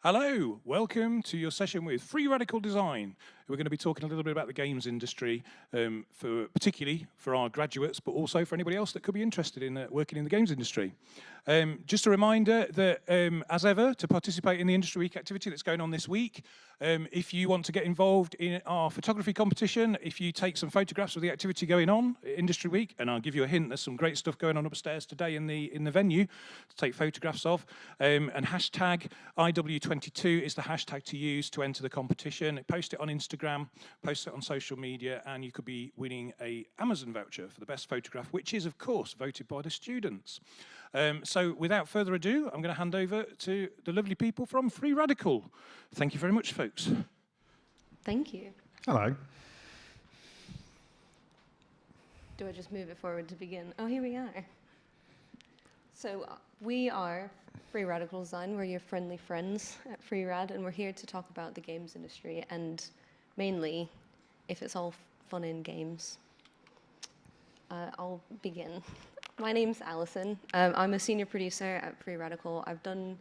Hello, welcome to your session with Free Radical Design. We're going to be talking a little bit about the games industry, particularly for our graduates, but also for anybody else that could be interested in working in the games industry. Just a reminder that, as ever, to participate in the Industry Week activity that's going on this week, if you want to get involved in our photography competition, if you take some photographs of the activity going on at Industry Week, and I'll give you a hint, there's some great stuff going on upstairs today in the venue to take photographs of, and hashtag IW22 is the hashtag to use to enter the competition. Post it on Instagram, post it on social media, and you could be winning a Amazon voucher for the best photograph, which is, of course, voted by the students. So without further ado, I'm going to hand over to the lovely people from Free Radical. Thank you very much, folks. Thank you. Hello. Do I just move it forward to begin? Oh, here we are. So we are Free Radical Design. We're your friendly friends at Free Rad, and we're here to talk about the games industry, and mainly if it's all fun in games. I'll begin. My name's Alison. I'm a senior producer at Free Radical. I've done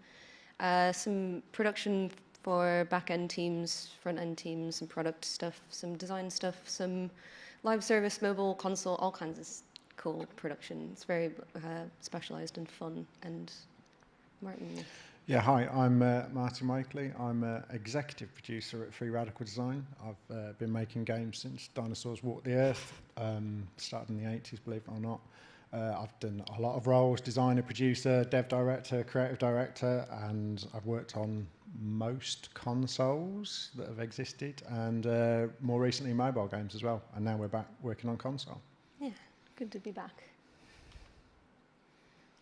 some production for back-end teams, front-end teams, some product stuff, some design stuff, some live service, mobile, console, all kinds of cool production. It's very specialised and fun. And Martin. Yeah, hi, I'm Martin Wakely. I'm an executive producer at Free Radical Design. I've been making games since dinosaurs walked the earth, started in the 80s, believe it or not. I've done a lot of roles: designer, producer, dev director, creative director, and I've worked on most consoles that have existed, and more recently mobile games as well. And now we're back working on console. Yeah, good to be back.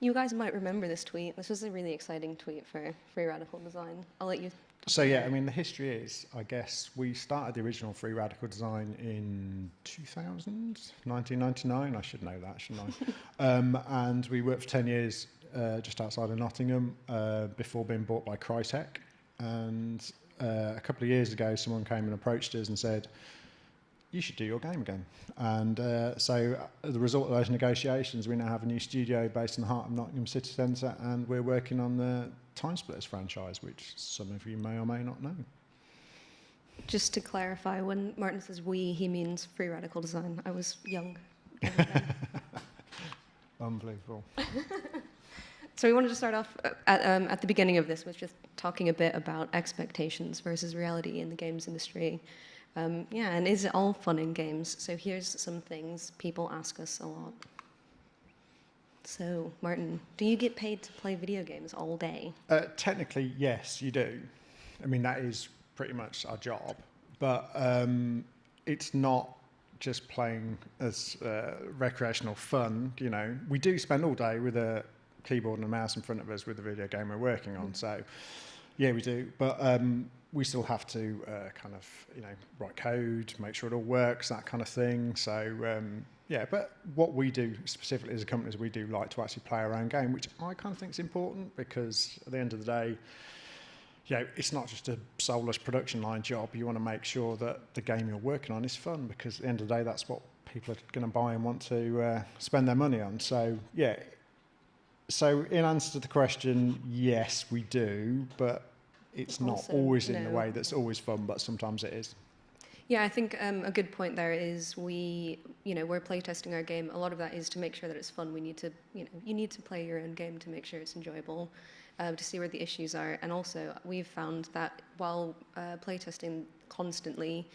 You guys might remember this tweet. This was a really exciting tweet for Free Radical Design. I'll let you. So yeah, I mean, the history is, I guess, we started the original Free Radical Design in 1999. I should know that, shouldn't I? And we worked for 10 years just outside of Nottingham before being bought by Crytek. And a couple of years ago, someone came and approached us and said, you should do your game again. And so as a result of those negotiations, we now have a new studio based in the heart of Nottingham City Centre, and we're working on the Time Splitters franchise, which some of you may or may not know. Just to clarify, when Martin says we, he means Free Radical Design. I was young. Unbelievable. So we wanted to start off at the beginning of this with just talking a bit about expectations versus reality in the games industry. Yeah, and is it all fun in games? So here's some things people ask us a lot. So, Martin, do you get paid to play video games all day? Technically, yes, you do. I mean, that is pretty much our job. But it's not just playing as recreational fun, you know. We do spend all day with a keyboard and a mouse in front of us with the video game we're working on. So, yeah, we do. But we still have to kind of, you know, write code, make sure it all works, that kind of thing. So, yeah, but what we do specifically as a company is we do like to actually play our own game, which I kind of think is important because at the end of the day, you know, it's not just a soulless production line job. You want to make sure that the game you're working on is fun because at the end of the day, that's what people are going to buy and want to spend their money on. So, yeah. So in answer to the question, yes, we do, but it's not also, always in no. the way that's always fun, but sometimes it is. Yeah, I think a good point there is we're playtesting our game. A lot of that is to make sure that it's fun. We need to, you need to play your own game to make sure it's enjoyable, to see where the issues are. And also, we've found that while playtesting constantly,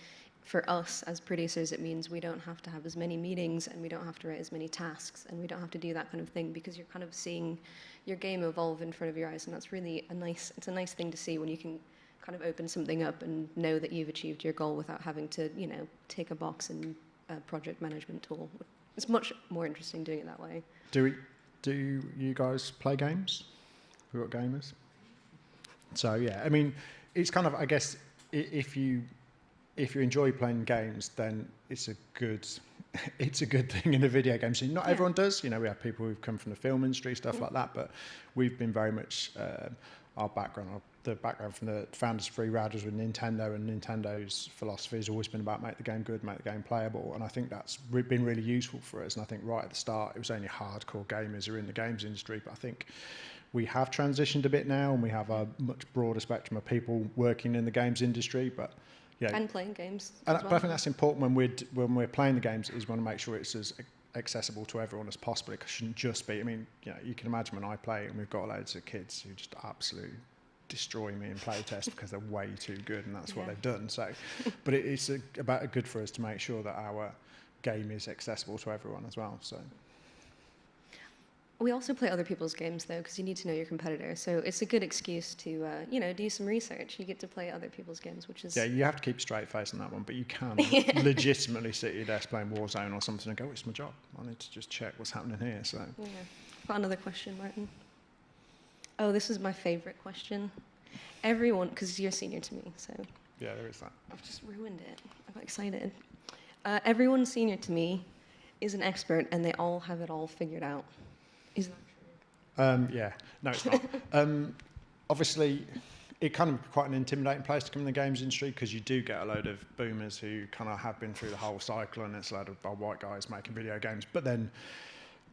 for us as producers, it means we don't have to have as many meetings and we don't have to write as many tasks and we don't have to do that kind of thing because you're kind of seeing your game evolve in front of your eyes, and that's really it's a nice thing to see when you can kind of open something up and know that you've achieved your goal without having to, tick a box in a project management tool. It's much more interesting doing it that way. Do you guys play games? We've got gamers. So yeah, I mean, it's kind of, I guess, if you enjoy playing games, then it's a good thing in a video game. So not everyone does. We have people who've come from the film industry, stuff like that, but we've been very much our background. The background from the founders of Free Rad was with Nintendo, and Nintendo's philosophy has always been about make the game good, make the game playable, and I think that's been really useful for us. And I think right at the start, it was only hardcore gamers who were in the games industry, but I think we have transitioned a bit now, and we have a much broader spectrum of people working in the games industry, but yeah. And playing games But as well. I think that's important when we're playing the games, is we want to make sure it's as accessible to everyone as possible. It shouldn't just be, I mean, you can imagine when I play and we've got loads of kids who just absolutely destroy me in playtest because they're way too good, and that's what they've done. So, but it's about good for us to make sure that our game is accessible to everyone as well. So. We also play other people's games, though, because you need to know your competitor. So it's a good excuse to, do some research. You get to play other people's games, which is... Yeah, you have to keep a straight face on that one, but you can legitimately sit at your desk playing Warzone or something and go, it's my job. I need to just check what's happening here. So. Yeah. Got another question, Martin. Oh, this is my favourite question. Everyone, because you're senior to me, so... Yeah, there is that. I've just ruined it. I got excited. Everyone senior to me is an expert, and they all have it all figured out. Is that true? Yeah, no, it's not. Obviously, it kind of quite an intimidating place to come in the games industry, because you do get a load of boomers who kind of have been through the whole cycle, and it's a load of white guys making video games. But then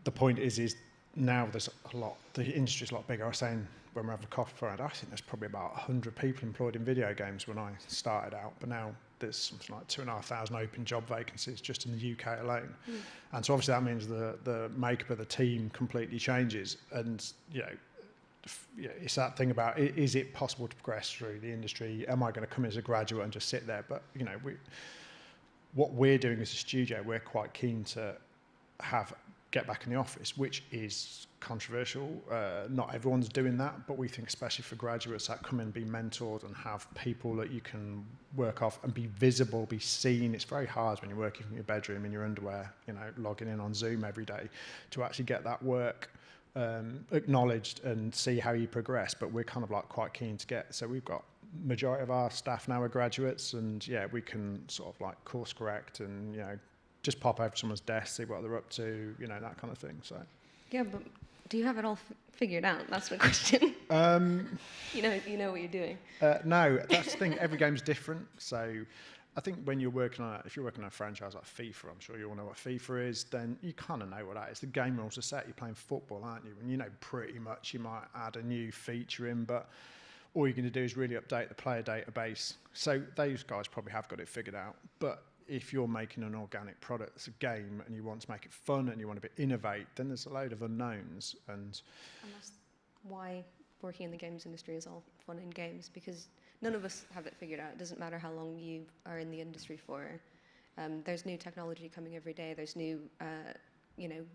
the point is now there's a lot, the industry's a lot bigger. I was saying when we were having a coffee around, I think there's probably about 100 people employed in video games when I started out, but now there's something like 2,500 open job vacancies just in the UK alone. And so obviously that means the makeup of the team completely changes. And, it's that thing about, is it possible to progress through the industry? Am I going to come in as a graduate and just sit there? But, what we're doing as a studio, we're quite keen to get back in the office, which is controversial. Not everyone's doing that, but we think especially for graduates that come in, be mentored and have people that you can work off and be visible, be seen. It's very hard when you're working from your bedroom in your underwear, logging in on Zoom every day, to actually get that work acknowledged and see how you progress. But we're kind of like quite keen to get, so we've got majority of our staff now are graduates, and we can sort of like course correct and just pop over someone's desk, see what they're up to, that kind of thing. So. Yeah, but do you have it all figured out? That's the question. You know what you're doing. No, that's the thing. Every game's different. So I think when you're working on if you're working on a franchise like FIFA, I'm sure you all know what FIFA is, then you kind of know what that is. The game rules are set. You're playing football, aren't you? And pretty much you might add a new feature in, but all you're going to do is really update the player database. So those guys probably have got it figured out. But if you're making an organic product that's a game and you want to make it fun and you want to innovate, then there's a load of unknowns. And that's why working in the games industry is all fun in games, because none of us have it figured out. It doesn't matter how long you are in the industry for. There's new technology coming every day. There's new,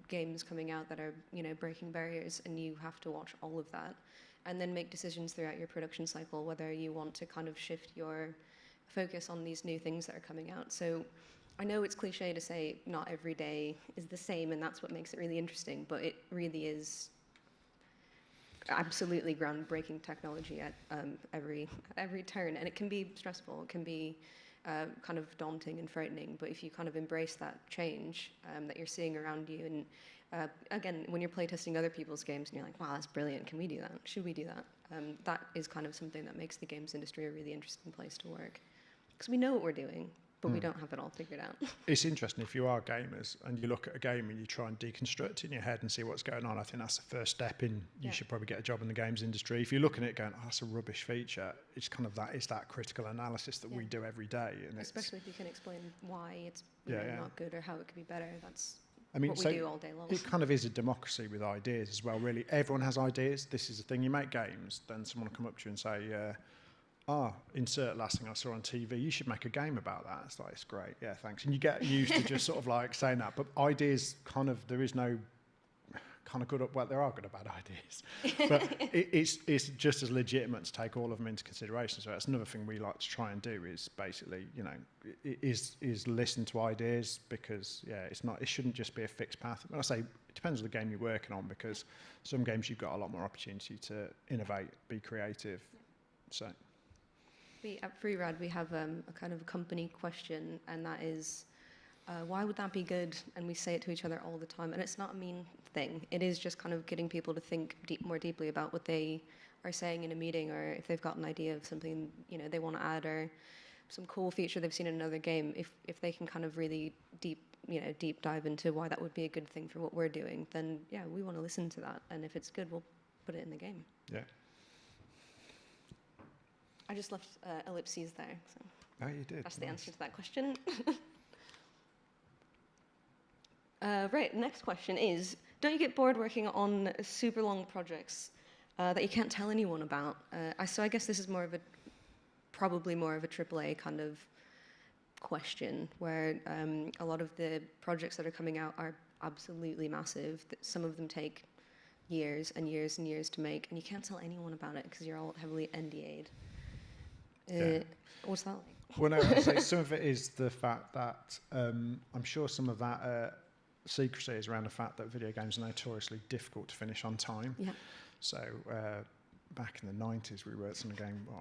games coming out that are, breaking barriers, and you have to watch all of that and then make decisions throughout your production cycle, whether you want to kind of shift your focus on these new things that are coming out. So I know it's cliche to say not every day is the same, and that's what makes it really interesting, but it really is absolutely groundbreaking technology at every turn, and it can be stressful, it can be kind of daunting and frightening, but if you kind of embrace that change that you're seeing around you, and again, when you're playtesting other people's games and you're like, wow, that's brilliant, can we do that? Should we do that? That is kind of something that makes the games industry a really interesting place to work. Because we know what we're doing, but we don't have it all figured out. It's interesting, if you are gamers and you look at a game and you try and deconstruct it in your head and see what's going on, I think that's the first step in, you should probably get a job in the games industry. If you're looking at it going, oh, that's a rubbish feature, it's kind of that critical analysis that we do every day. And especially if you can explain why it's not good or how it could be better, that's what we do all day long. It kind of is a democracy with ideas as well, really. Everyone has ideas. This is the thing, you make games, then someone will come up to you and say, insert last thing I saw on TV, you should make a game about that. It's like, it's great, yeah, thanks. And you get used to just sort of like saying that. But ideas there is no kind of good, well, there are good or bad ideas. But it's just as legitimate to take all of them into consideration. So that's another thing we like to try and do, is basically, is listen to ideas, because, it shouldn't just be a fixed path. When I say, it depends on the game you're working on, because some games you've got a lot more opportunity to innovate, be creative. So. At Free Rad, we have a kind of a company question, and that is, why would that be good? And we say it to each other all the time, and it's not a mean thing. It is just kind of getting people to think more deeply about what they are saying in a meeting, or if they've got an idea of something, they want to add, or some cool feature they've seen in another game, if they can kind of really deep dive into why that would be a good thing for what we're doing, then yeah, we want to listen to that. And if it's good, we'll put it in the game. Yeah. I just left ellipses there. So Oh, you did. that's the answer to that question. Right, next question is, don't you get bored working on super long projects that you can't tell anyone about? So I guess this is probably more of a AAA kind of question, where a lot of the projects that are coming out are absolutely massive. Some of them take years and years and years to make, and you can't tell anyone about it because you're all heavily NDA'd. What's that like? Well, no, I'd say some of it is the fact that I'm sure some of that secrecy is around the fact that video games are notoriously difficult to finish on time. Yeah. So back in the 90s,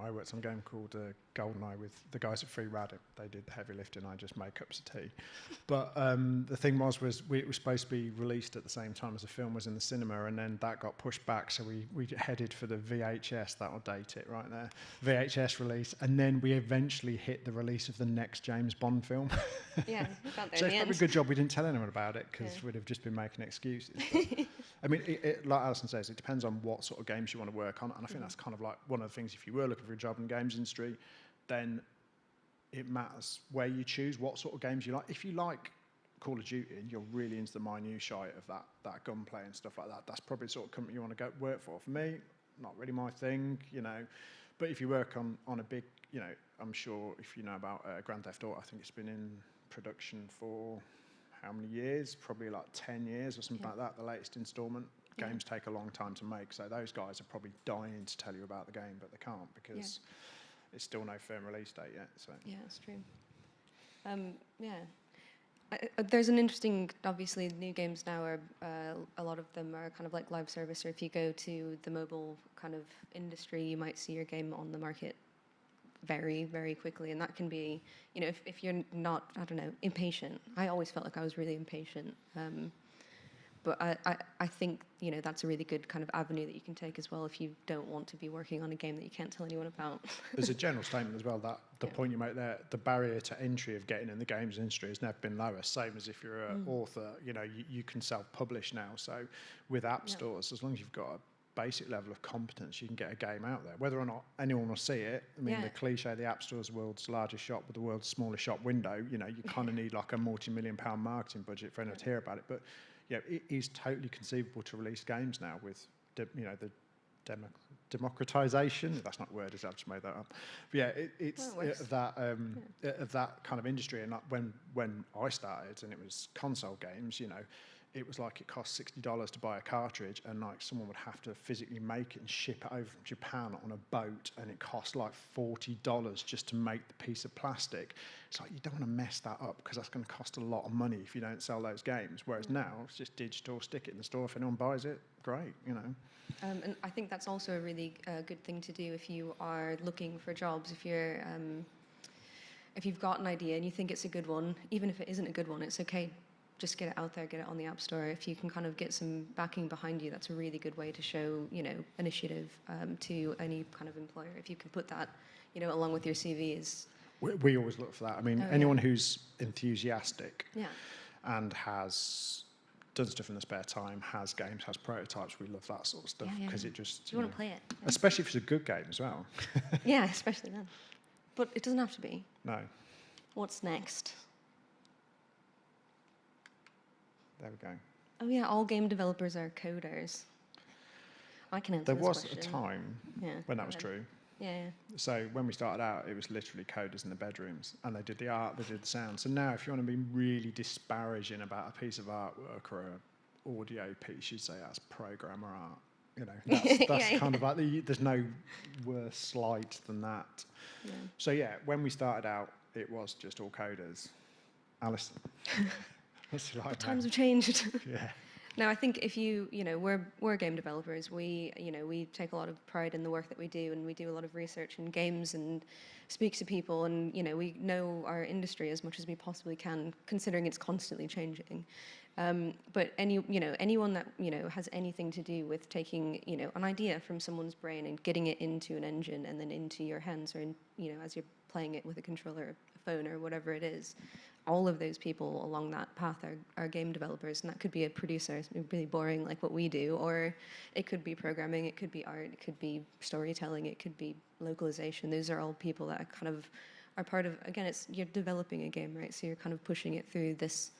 I worked on a game called GoldenEye with the guys at Free Rad. They did the heavy lifting, I just made cups of tea. But the thing was it was supposed to be released at the same time as the film was in the cinema, and then that got pushed back, so we headed for the VHS, that'll date it right there, VHS release, and then we eventually hit the release of the next James Bond film. Yeah, we got there So in it's the probably end. a good job we didn't tell anyone about it, because we'd have just been making excuses. But, I mean, like Alison says, it depends on what sort of games you want to work on, and I think that's kind of like one of the things. If you were looking for a job in the games industry, then it matters where you choose, what sort of games you like. If you like Call of Duty and you're really into the minutiae of that gunplay and stuff like that, that's probably the sort of company you want to go work for. For me, not really my thing, But if you work on a big, I'm sure if you know about Grand Theft Auto, I think it's been in production for how many years? Probably like 10 years or something like that, the latest installment. Games take a long time to make, so those guys are probably dying to tell you about the game, but they can't because it's still no firm release date yet. So Yeah, that's true. There's an interesting, obviously, new games now are, a lot of them are kind of like live service, or if you go to the mobile kind of industry, you might see your game on the market very, very quickly, and that can be, if you're not, I don't know, impatient. I always felt like I was really impatient. But I think, that's a really good kind of avenue that you can take as well if you don't want to be working on a game that you can't tell anyone about. there's a general statement as well that the point you make there, the barrier to entry of getting in the games industry has never been lower. Same as if you're an author, you can self-publish now. So with app stores, as long as you've got a basic level of competence, you can get a game out there. Whether or not anyone will see it, I mean, the cliche, the app store is the world's largest shop with the world's smallest shop window. You kind of need like a multi-million-pound marketing budget for anyone to hear about it. But yeah, it is totally conceivable to release games now with, the democratization. That's not a word, I just made that up. But yeah, it's of that kind of industry. And like when I started, and it was console games, it was like it cost $60 to buy a cartridge, and like someone would have to physically make it and ship it over from Japan on a boat, and it cost like $40 just to make the piece of plastic. It's like, you don't want to mess that up because that's going to cost a lot of money if you don't sell those games. Whereas now it's just digital, stick it in the store. If anyone buys it, great, And I think that's also a really good thing to do if you are looking for jobs. If you've got an idea and you think it's a good one, even if it isn't a good one, it's okay. Just get it out there, get it on the App Store. If you can kind of get some backing behind you, that's a really good way to show, initiative to any kind of employer. If you can put that, along with your CV is... We always look for that. I mean, anyone who's enthusiastic and has done stuff in the spare time, has games, has prototypes, we love that sort of stuff because it just... You want to play it. Yeah. Especially if it's a good game as well. Yeah, especially then. But it doesn't have to be. No. What's next? There we go. Oh yeah, all game developers are coders. I can answer There this was question. a time when that was true. Yeah. So when we started out, it was literally coders in the bedrooms, and they did the art, they did the sound. So now, if you want to be really disparaging about a piece of artwork or an audio piece, you'd say that's programmer art. That's kind of like there's no worse slight than that. Yeah. So yeah, when we started out, it was just all coders. Alison. That's right. But times have changed. Yeah. No, I think if we're game developers. We take a lot of pride in the work that we do, and we do a lot of research in games and speak to people, and we know our industry as much as we possibly can, considering it's constantly changing. But anyone that has anything to do with taking an idea from someone's brain and getting it into an engine and then into your hands, or as you're playing it with a controller, a phone, or whatever it is, all of those people along that path are game developers, and that could be a producer. It's really boring, like what we do, or it could be programming, it could be art, it could be storytelling, it could be localization. Those are all people that kind of are part of. Again, you're developing a game, right? So you're kind of pushing it through this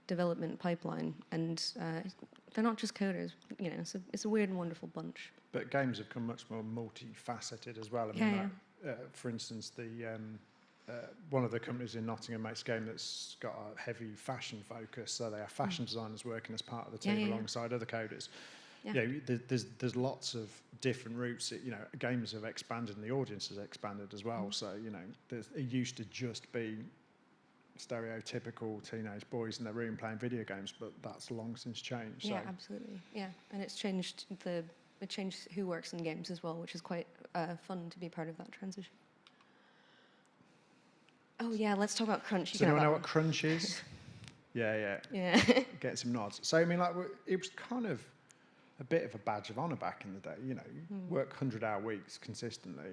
development pipeline, and they're not just coders. It's a weird and wonderful bunch. But games have become much more multifaceted as well. For instance, one of the companies in Nottingham makes a game that's got a heavy fashion focus, so they have fashion designers working as part of the team alongside other coders. Yeah. There's lots of different routes. Games have expanded and the audience has expanded as well. So it used to just be stereotypical teenage boys in their room playing video games, but that's long since changed. Yeah, absolutely. Yeah, and it's changed who works in games as well, which is quite fun to be part of that transition. Oh yeah, let's talk about crunch. Does anyone know what crunch is? Yeah. Get some nods. So it was kind of a bit of a badge of honour back in the day. Work 100-hour weeks consistently,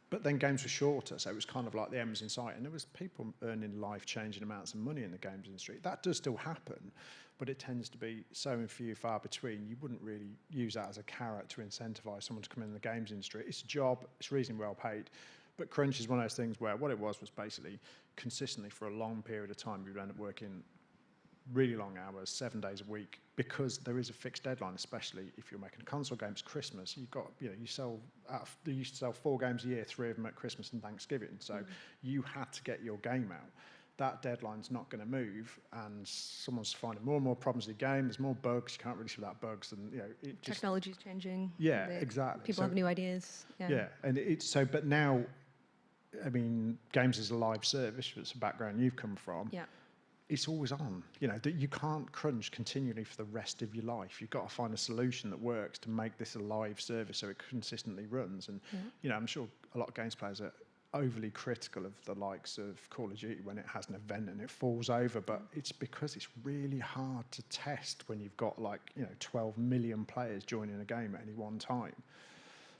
but then games were shorter, so it was kind of like the end was in sight, and there was people earning life-changing amounts of money in the games industry. That does still happen, but it tends to be so and few far between. You wouldn't really use that as a carrot to incentivise someone to come in the games industry. It's a job, it's reasonably well paid, but crunch is one of those things where what it was basically consistently for a long period of time, you'd end up working really long hours, 7 days a week, because there is a fixed deadline, especially if you're making a console game. It's Christmas. You've got, you used to sell 4 games a year, 3 of them at Christmas and Thanksgiving. So you had to get your game out. That deadline's not going to move, and someone's finding more and more problems with the game. There's more bugs. You can't really see without bugs, and technology's changing. Yeah, exactly. People have new ideas. Yeah, and but now, games as a live service, which is a background you've come from. Yeah. It's always on. That you can't crunch continually for the rest of your life. You've got to find a solution that works to make this a live service so it consistently runs. And I'm sure a lot of games players are overly critical of the likes of Call of Duty when it has an event and it falls over, but it's because it's really hard to test when you've got 12 million players joining a game at any one time.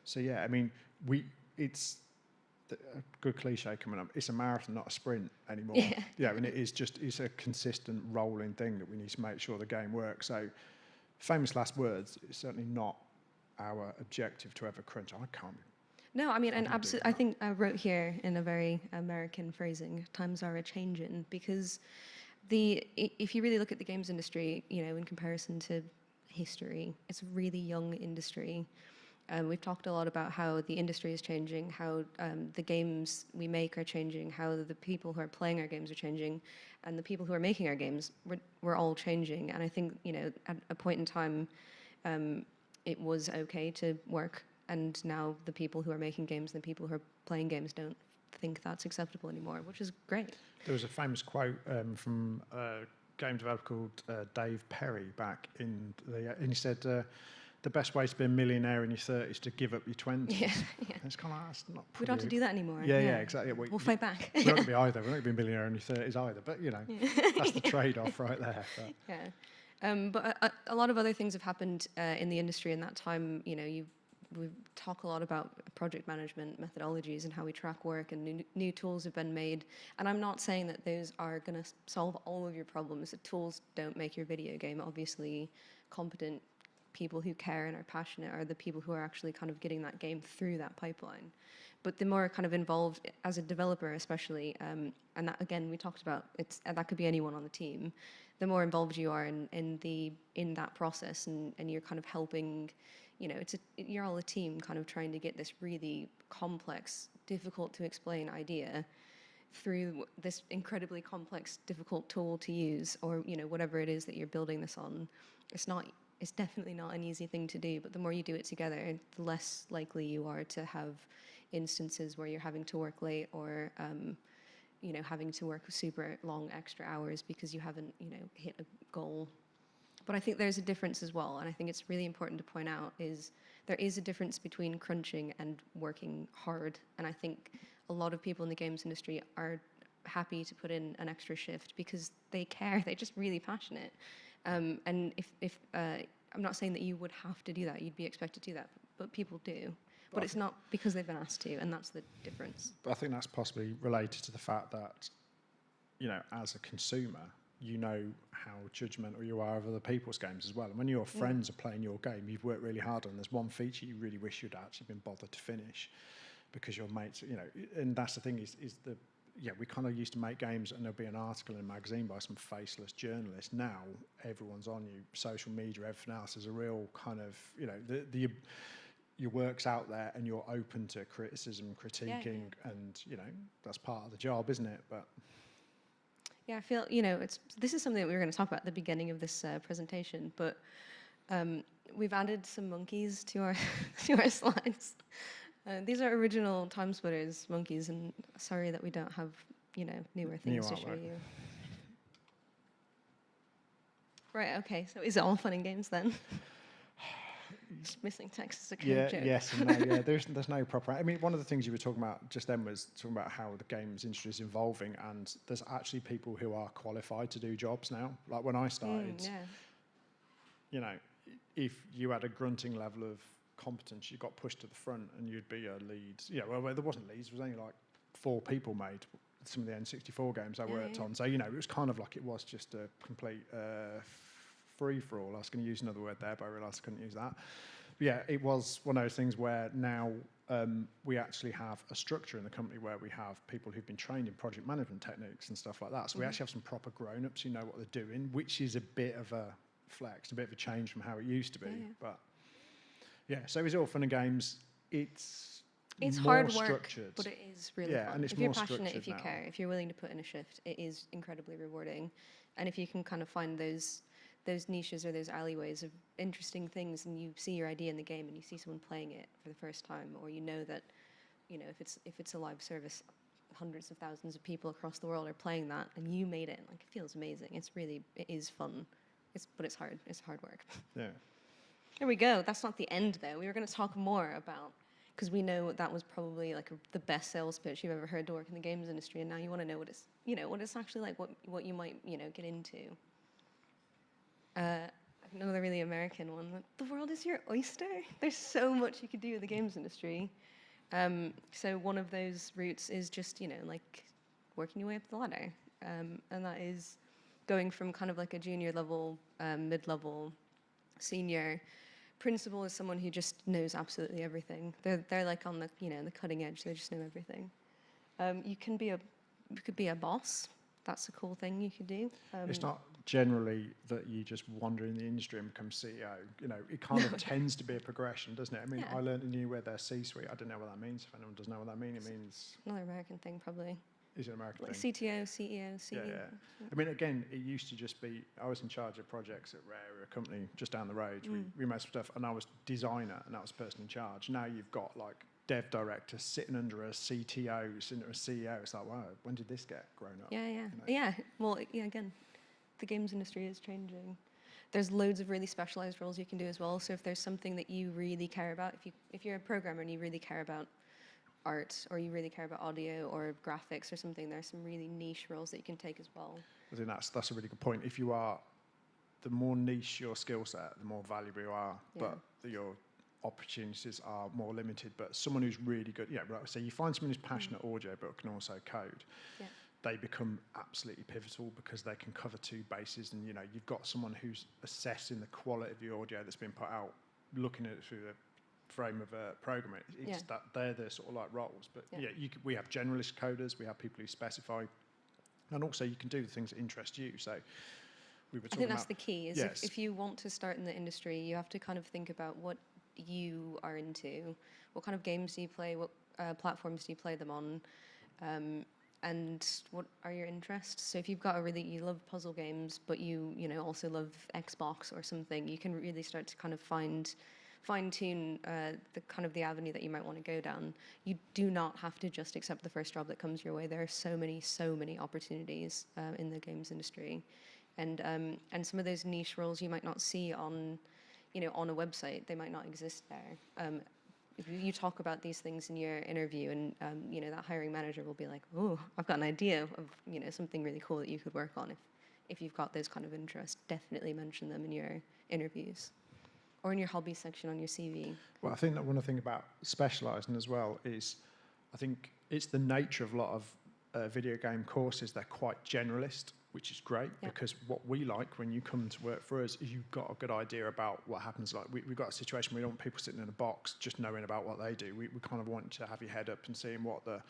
So it's a good cliche coming up. It's a marathon, not a sprint anymore. And it's a consistent rolling thing that we need to make sure the game works. So, famous last words. It's certainly not our objective to ever crunch. I can't. No, and absolutely. I think I wrote here in a very American phrasing: "Times are a changing," because if you really look at the games industry, in comparison to history, it's a really young industry. We've talked a lot about how the industry is changing, how the games we make are changing, how the people who are playing our games are changing, and the people who are making our games, we're all changing. And I think, at a point in time, it was okay to work, and now the people who are making games and the people who are playing games don't think that's acceptable anymore, which is great. There was a famous quote from a game developer called Dave Perry back and he said, the best way to be a millionaire in your 30s is to give up your 20s. Yeah. It's kind of that's not. We don't have to do that anymore. Yeah, exactly. We'll fight back. We're not going to be either. We're not going to be a millionaire in your 30s either. But that's the trade-off right there. But. Yeah. But a lot of other things have happened in the industry in that time. We talk a lot about project management methodologies and how we track work, and new tools have been made. And I'm not saying that those are going to solve all of your problems. The tools don't make your video game. Obviously, competent people who care and are passionate are the people who are actually kind of getting that game through that pipeline. But the more kind of involved as a developer, especially, and that again we talked about, that could be anyone on the team. The more involved you are in that process, and you're kind of helping, you're all a team, kind of trying to get this really complex, difficult to explain idea through this incredibly complex, difficult tool to use, or whatever it is that you're building this on. It's definitely not an easy thing to do, but the more you do it together, the less likely you are to have instances where you're having to work late or, having to work super long extra hours because you haven't, hit a goal. But I think there's a difference as well, and I think it's really important to point out is there is a difference between crunching and working hard. And I think a lot of people in the games industry are happy to put in an extra shift because they care. They're just really passionate. And if I'm not saying that you would have to do that, you'd be expected to do that, but people do. But it's not because they've been asked to, and that's the difference. But I think that's possibly related to the fact that, you know, as a consumer, you know how judgmental you are of other people's games as well. And when your friends are playing your game, you've worked really hard on, there's one feature you really wish you'd actually been bothered to finish because your mates, you know, and that's the thing is we kind of used to make games and there'll be an article in a magazine by some faceless journalist. Now everyone's on you, social media, everything else is a real kind of, you know, your work's out there and you're open to criticism, critiquing, and, you know, that's part of the job, isn't it? But yeah, I feel, you know, this is something that we were going to talk about at the beginning of this presentation, but we've added some monkeys to our to our slides. These are original Time Splitters monkeys, and sorry that we don't have, you know, newer things to show you. Right, okay, so is it all fun and games then? Just missing text is a code joke. Yes and no, yeah. There's no proper. I mean, one of the things you were talking about just then was talking about how the games industry is evolving, and there's actually people who are qualified to do jobs now. Like when I started, you know, if you had a grunting level of competence, you got pushed to the front, and you'd be a lead. Yeah, well, there wasn't leads. There was only like 4 people made some of the N64 games I worked on. So you know, it was kind of like it was just a complete free for all. I was going to use another word there, but I realised I couldn't use that. But yeah, it was one of those things where now we actually have a structure in the company where we have people who've been trained in project management techniques and stuff like that. So we actually have some proper grown-ups who know what they're doing, which is a bit of a flex, a bit of a change from how it used to be. But yeah, so it's all fun and games. It's hard work, structured. but it is really fun. And it's if you're more passionate, if you now. care, if you're willing to put in a shift, it is incredibly rewarding. And if you can kind of find those niches or those alleyways of interesting things, and you see your idea in the game and you see someone playing it for the first time, or you know that, you know, if it's a live service, hundreds of thousands of people across the world are playing that, and you made it, like, it feels amazing. It is fun. But it's hard. It's hard work. Yeah. There we go. That's not the end, though. We were going to talk more about, because we know that was probably like the best sales pitch you've ever heard to work in the games industry, and now you want to know what it's actually like, what you might, you know, get into. Another really American one. The world is your oyster. There's so much you could do in the games industry. So one of those routes is just, you know, like working your way up the ladder, and that is going from kind of like a junior level, mid-level, senior. Principal is someone who just knows absolutely everything. They're like on the, you know, the cutting edge. They just know everything. You could be a boss. That's a cool thing you could do. It's not generally that you just wander in the industry and become CEO. You know, it kind of tends to be a progression, doesn't it? I mean, I learned in New where they're C-suite. I don't know what that means. If anyone doesn't know what that means, it means... Another American thing, probably. Is it an American like thing? CTO, CEO, CEO. Yeah. I mean, again, it used to just be, I was in charge of projects at Rare, a company just down the road. We made some stuff, and I was designer, and that was the person in charge. Now you've got, like, dev director sitting under a CTO, sitting under a CEO. It's like, wow, when did this get grown up? Yeah. You know? Yeah, well, yeah, again, the games industry is changing. There's loads of really specialized roles you can do as well. So if there's something that you really care about, if you're a programmer and you really care about art, or you really care about audio or graphics or something, there's some really niche roles that you can take as well. I think that's a really good point. If you are, the more niche your skill set, the more valuable you are, but your opportunities are more limited. But someone who's really good, like I say, you find someone who's passionate audio but can also code, they become absolutely pivotal because they can cover 2 bases. And, you know, you've got someone who's assessing the quality of the audio that's been put out, looking at it through the frame of a programmer. It's that they're the sort of like roles. But we have generalist coders, we have people who specify, and also you can do the things that interest you. So we were talking I think that's the key, is yes. if you want to start in the industry, you have to kind of think about what you are into, what kind of games do you play, what platforms do you play them on, and what are your interests. So if you've got you love puzzle games, but you also love Xbox or something, you can really start to kind of fine-tune the avenue that you might want to go down. You do not have to just accept the first job that comes your way. There are so many opportunities in the games industry, and some of those niche roles you might not see on a website. They might not exist there. if you talk about these things in your interview, and you know, that hiring manager will be like, oh, I've got an idea of, you know, something really cool that you could work on. If you've got those kind of interests, definitely mention them in your interviews or in your hobby section on your CV. Well, I think that one thing about specialising as well is, I think it's the nature of a lot of video game courses. They're quite generalist, which is great, because what we like when you come to work for us is you've got a good idea about what happens. Like we've got a situation where we don't want people sitting in a box just knowing about what they do. We kind of want to have your head up and seeing what the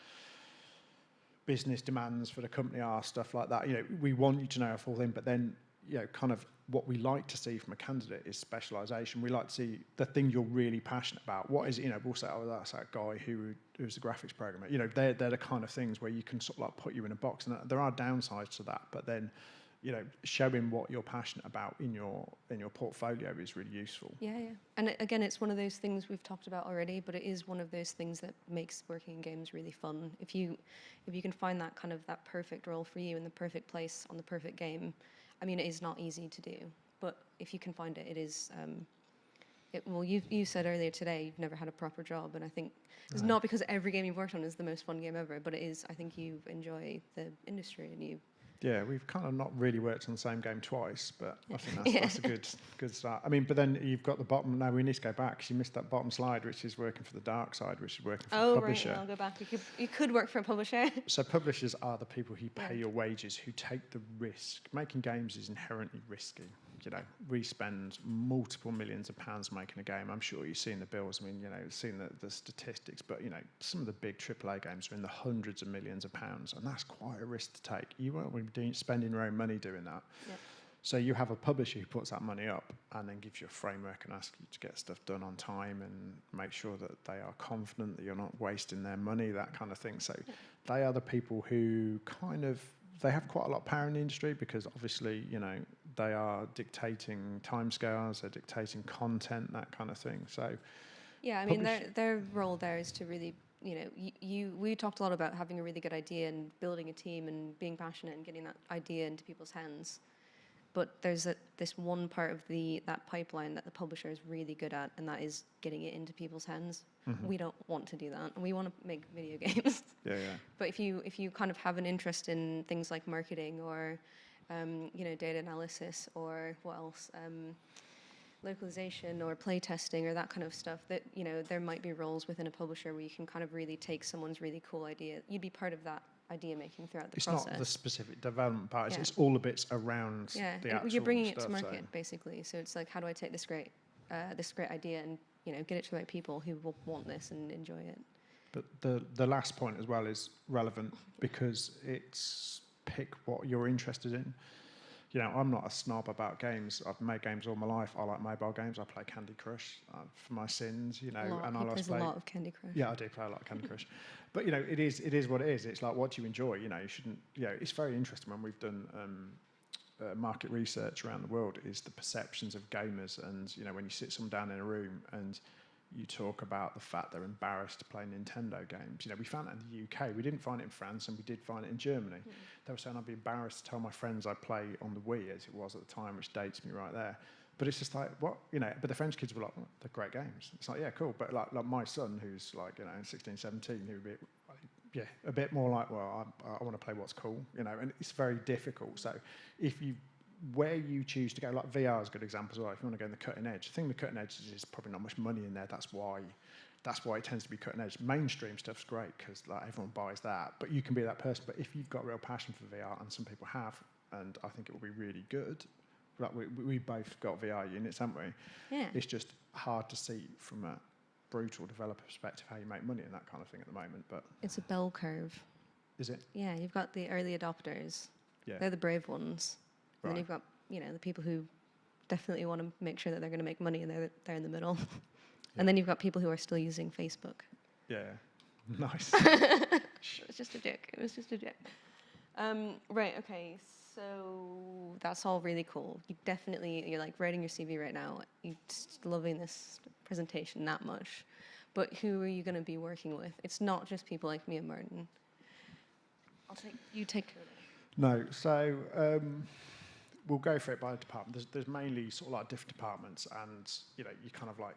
business demands for the company are, stuff like that. You know, we want you to know a full thing, but then, you know, kind of what we like to see from a candidate is specialisation. We like to see the thing you're really passionate about. What is it? You know, we'll say, oh, that's that guy who's a graphics programmer. You know, they're the kind of things where you can sort of like put you in a box, and there are downsides to that. But then, you know, showing what you're passionate about in your portfolio is really useful. Yeah, yeah. And again, it's one of those things we've talked about already, but it is one of those things that makes working in games really fun. If you can find that kind of that perfect role for you in the perfect place on the perfect game, I mean, it is not easy to do, but if you can find it, it is. Well, you said earlier today you've never had a proper job, and I think it's not because every game you've worked on is the most fun game ever, but it is. I think you enjoy the industry, and you. Yeah, we've kind of not really worked on the same game twice, but I think that's a good start. I mean, but then you've got the bottom. Now we need to go back because you missed that bottom slide, which is working for the dark side, which is working for the publisher. Oh, right. I'll go back. You could work for a publisher. So publishers are the people who pay your wages, who take the risk. Making games is inherently risky. You know, we spend multiple millions of pounds making a game. I'm sure you've seen the bills. I mean, you know, seen the statistics, but, you know, some of the big AAA games are in the hundreds of millions of pounds, and that's quite a risk to take. You won't be spending your own money doing that. Yep. So you have a publisher who puts that money up and then gives you a framework and asks you to get stuff done on time and make sure that they are confident that you're not wasting their money, that kind of thing. So they are the people who kind of, they have quite a lot of power in the industry because obviously, you know, they are dictating timescales, they're dictating content, that kind of thing. So, yeah, I mean, their role there is to really, you know, we talked a lot about having a really good idea and building a team and being passionate and getting that idea into people's hands. But there's this one part of that pipeline that the publisher is really good at, and that is getting it into people's hands. Mm-hmm. We don't want to do that, and we want to make video games. Yeah. But if you kind of have an interest in things like marketing or, you know, data analysis or what else, localization or play testing or that kind of stuff, that, you know, there might be roles within a publisher where you can kind of really take someone's really cool idea. You'd be part of that idea making throughout the process. It's not the specific development part, it's all the bits around the actual you're bringing stuff, it to market, basically. So it's like, how do I take this great idea and, you know, get it to the right people who will want this and enjoy it. But the last point as well is relevant because it's pick what you're interested in. You know, I'm not a snob about games. I've made games all my life. I like mobile games. I play Candy Crush for my sins, you know. And I plays a lot of Candy Crush. Yeah, I do play a lot of Candy Crush. But, you know, it is what it is. It's like, what do you enjoy? You know, you shouldn't, you know, it's very interesting when we've done market research around the world is the perceptions of gamers. And, you know, when you sit someone down in a room and you talk about the fact they're embarrassed to play Nintendo games. You know, we found that in the UK. We didn't find it in France, and we did find it in Germany. They were saying I'd be embarrassed to tell my friends I play on the Wii, as it was at the time, which dates me right there. But it's just like, what, you know, but the French kids were like, they're great games. It's like, yeah, cool. But like my son, who's like, you know, 16, 17, who a bit more like, well, I want to play what's cool, you know, and it's very difficult. So where you choose to go, like VR is a good example as well. If you want to go in the cutting edge, the thing with cutting edge is probably not much money in there. That's why it tends to be cutting edge. Mainstream stuff's great because like everyone buys that, but you can be that person. But if you've got real passion for VR, and some people have, and I think it will be really good. Like we both got VR units, haven't we? Yeah. It's just hard to see from a brutal developer perspective how you make money in that kind of thing at the moment. But it's a bell curve. Is it? Yeah, you've got the early adopters. Yeah. They're the brave ones. And then you've got, you know, the people who definitely want to make sure that they're going to make money, and they're in the middle. And then you've got people who are still using Facebook. Yeah, nice. It was just a joke. Right, okay, so that's all really cool. You're like writing your CV right now. You're just loving this presentation that much. But who are you going to be working with? It's not just people like me and Martin. You take care of it. No, so we'll go for it by department. There's mainly sort of like different departments, and you know, you kind of like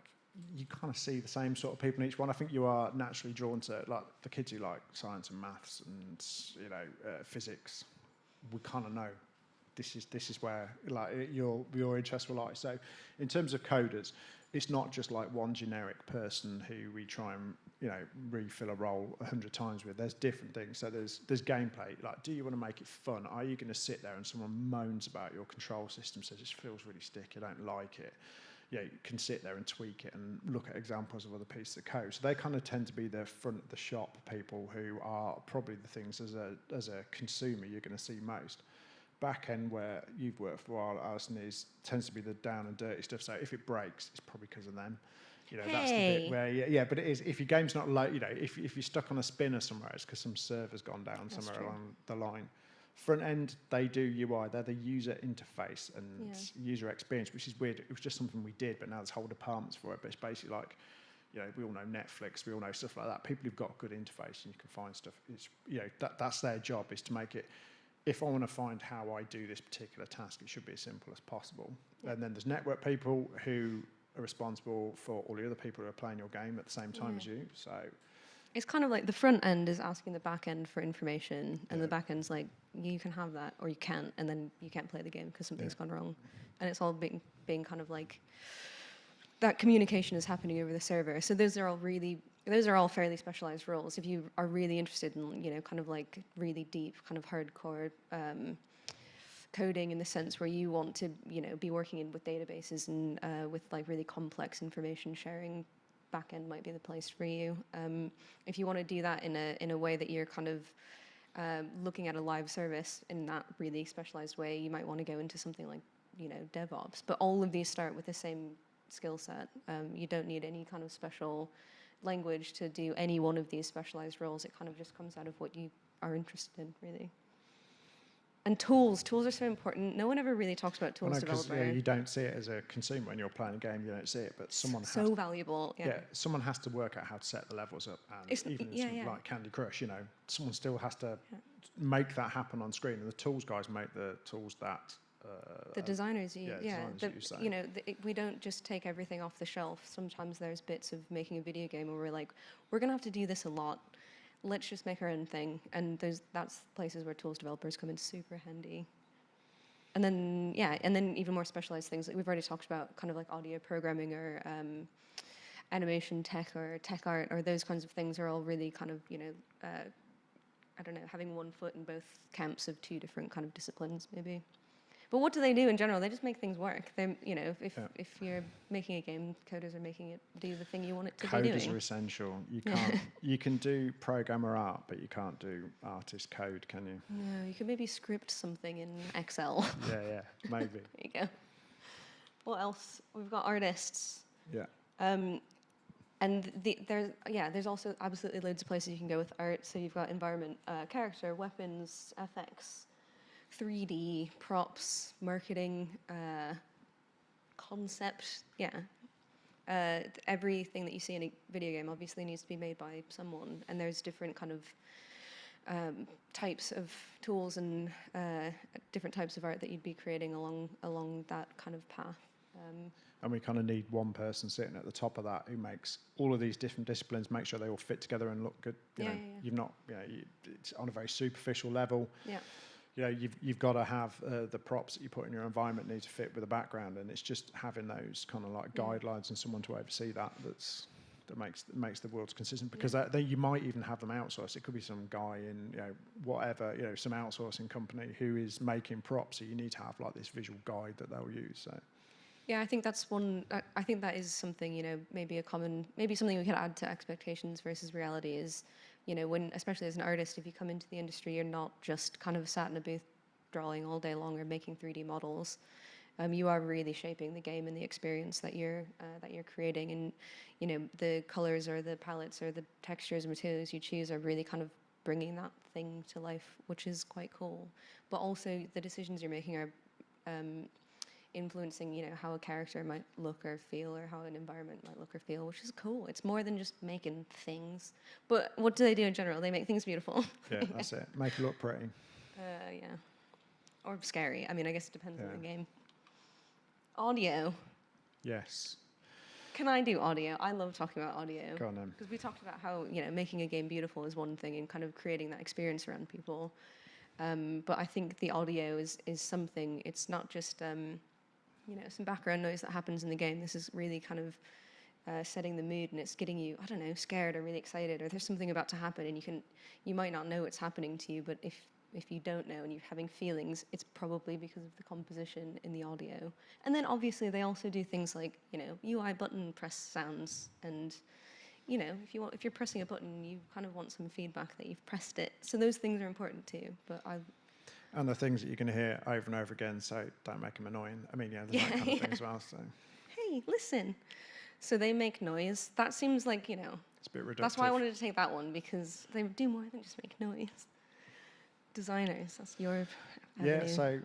you kind of see the same sort of people in each one. I think you are naturally drawn to, like, the kids who like science and maths and, you know, physics. We kind of know this is where, like, your interests will lie. So in terms of coders, it's not just like one generic person who we try and, you know, refill a role 100 times with. There's different things. So there's gameplay. Like, do you want to make it fun? Are you going to sit there and someone moans about your control system, says it feels really sticky, I don't like it? Yeah, you can sit there and tweak it and look at examples of other pieces of code. So they kind of tend to be the front of the shop people who are probably the things as a consumer you're going to see most. Back end, where you've worked for a while, Alison, tends to be the down and dirty stuff. So if it breaks, it's probably because of them. You know, that's the bit where, yeah, but it is. If your game's not low, you know, if you're stuck on a spinner somewhere, it's because some server's gone down somewhere along the line. Front end, they do UI. They're the user interface and user experience, which is weird. It was just something we did, but now there's whole departments for it. But it's basically like, you know, we all know Netflix, we all know stuff like that. People who've got a good interface and you can find stuff. It's, you know, that's their job, is to make it. If I want to find how I do this particular task, it should be as simple as possible. Yeah. And then there's network people who are responsible for all the other people who are playing your game at the same time as you. So it's kind of like the front end is asking the back end for information, and the back end's like, you can have that or you can't, and then you can't play the game because something's gone wrong. And it's all being kind of like, that communication is happening over the server. So those are all fairly specialized roles. If you are really interested in, you know, kind of like really deep, kind of hardcore coding, in the sense where you want to, you know, be working with databases and with like really complex information sharing, backend might be the place for you. If you want to do that in a way that you're kind of looking at a live service in that really specialized way, you might want to go into something like, you know, DevOps. But all of these start with the same skill set. You don't need any kind of special language to do any one of these specialized roles. It kind of just comes out of what you are interested in, really. And tools are so important. No one ever really talks about tools developer. Yeah, you don't see it as a consumer when you're playing a game. You don't see it, but someone has so valuable. Yeah. Someone has to work out how to set the levels up, and even like Candy Crush, you know, someone still has to make that happen on screen. And the tools guys make the tools that the designers use. Use, you know, we don't just take everything off the shelf. Sometimes there's bits of making a video game where we're like, we're gonna have to do this a lot. Let's just make our own thing. And that's places where tools developers come in super handy. And then, even more specialized things. Like we've already talked about, kind of like audio programming or animation tech or tech art, or those kinds of things are all really kind of, you know, I don't know, having one foot in both camps of two different kind of disciplines, maybe. But what do they do in general? They just make things work. They, you know, if you're making a game, coders are making it do the thing you want it to be doing. Coders are essential. You can't. You can do programmer art, but you can't do artist code, can you? No, you could maybe script something in Excel. Yeah, maybe. There you go. What else? We've got artists. Yeah. And there's also absolutely loads of places you can go with art. So you've got environment, character, weapons, FX, 3D, props, marketing, concept, everything that you see in a video game obviously needs to be made by someone, and there's different kind of types of tools and different types of art that you'd be creating along that kind of path. And we kind of need one person sitting at the top of that who makes all of these different disciplines, make sure they all fit together and look good. You know, you've not, you know, it's on a very superficial level. Yeah. You know, you've got to have the props that you put in your environment need to fit with the background, and it's just having those kind of like guidelines and someone to oversee that makes the world consistent. Because then you might even have them outsourced. It could be some guy in, you know, whatever, you know, some outsourcing company who is making props. So you need to have like this visual guide that they'll use. So. Yeah, I think that's one. I think that is something, you know, maybe something we could add to expectations versus reality is, you know, when, especially as an artist, if you come into the industry, you're not just kind of sat in a booth drawing all day long or making 3D models. You are really shaping the game and the experience that you're creating, and, you know, the colors or the palettes or the textures and materials you choose are really kind of bringing that thing to life, which is quite cool. But also the decisions you're making are influencing, you know, how a character might look or feel, or how an environment might look or feel, which is cool. It's more than just making things. But what do they do in general? They make things beautiful. Yeah, that's it. Make it look pretty. Yeah. Or scary. I mean, I guess it depends on the game. Audio. Yes. Can I do audio? I love talking about audio. Go on then. Because we talked about how, making a game beautiful is one thing and kind of creating that experience around people. But I think the audio is something, it's not just, some background noise that happens in the game. This is really kind of setting the mood, and it's getting you, I don't know, scared or really excited, or there's something about to happen, and you might not know it's happening to you, but if you don't know and you're having feelings, it's probably because of the composition in the audio. And then obviously they also do things like, UI button press sounds, and if you're pressing a button, you kind of want some feedback that you've pressed it. So those things are important too. But And the things that you're going to hear over and over again, so don't make them annoying. I mean, there's that kind of thing as well. So hey, listen. So they make noise. That seems like, it's a bit reductive. That's why I wanted to take that one, because they do more than just make noise. Designers, that's your avenue.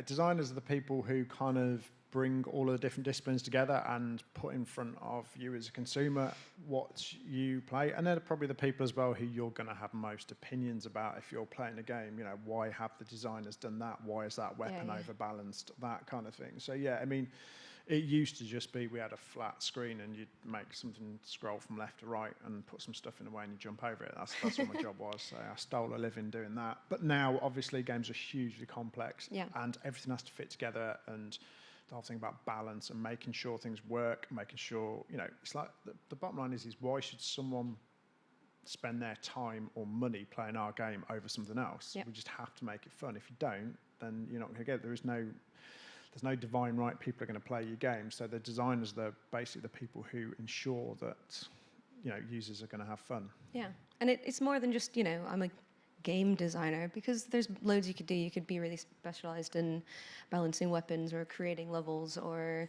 Designers are the people who kind of bring all of the different disciplines together and put in front of you as a consumer what you play. And they're probably the people as well who you're going to have most opinions about if you're playing a game. Why have the designers done that? Why is that weapon overbalanced? That kind of thing. So I mean, it used to just be we had a flat screen and you'd make something scroll from left to right and put some stuff in the way and you jump over it. That's what my job was. So I stole a living doing that. But now, obviously, games are hugely complex and everything has to fit together, and the whole thing about balance and making sure things work, making sure, it's like the bottom line is why should someone spend their time or money playing our game over something else? Yep. We just have to make it fun. If you don't, then you're not going to get it. There's no divine right people are going to play your game. So the designers, they're basically the people who ensure that, users are going to have fun. Yeah, and it's more than just, I'm a game designer, because there's loads you could do. You could be really specialized in balancing weapons or creating levels, or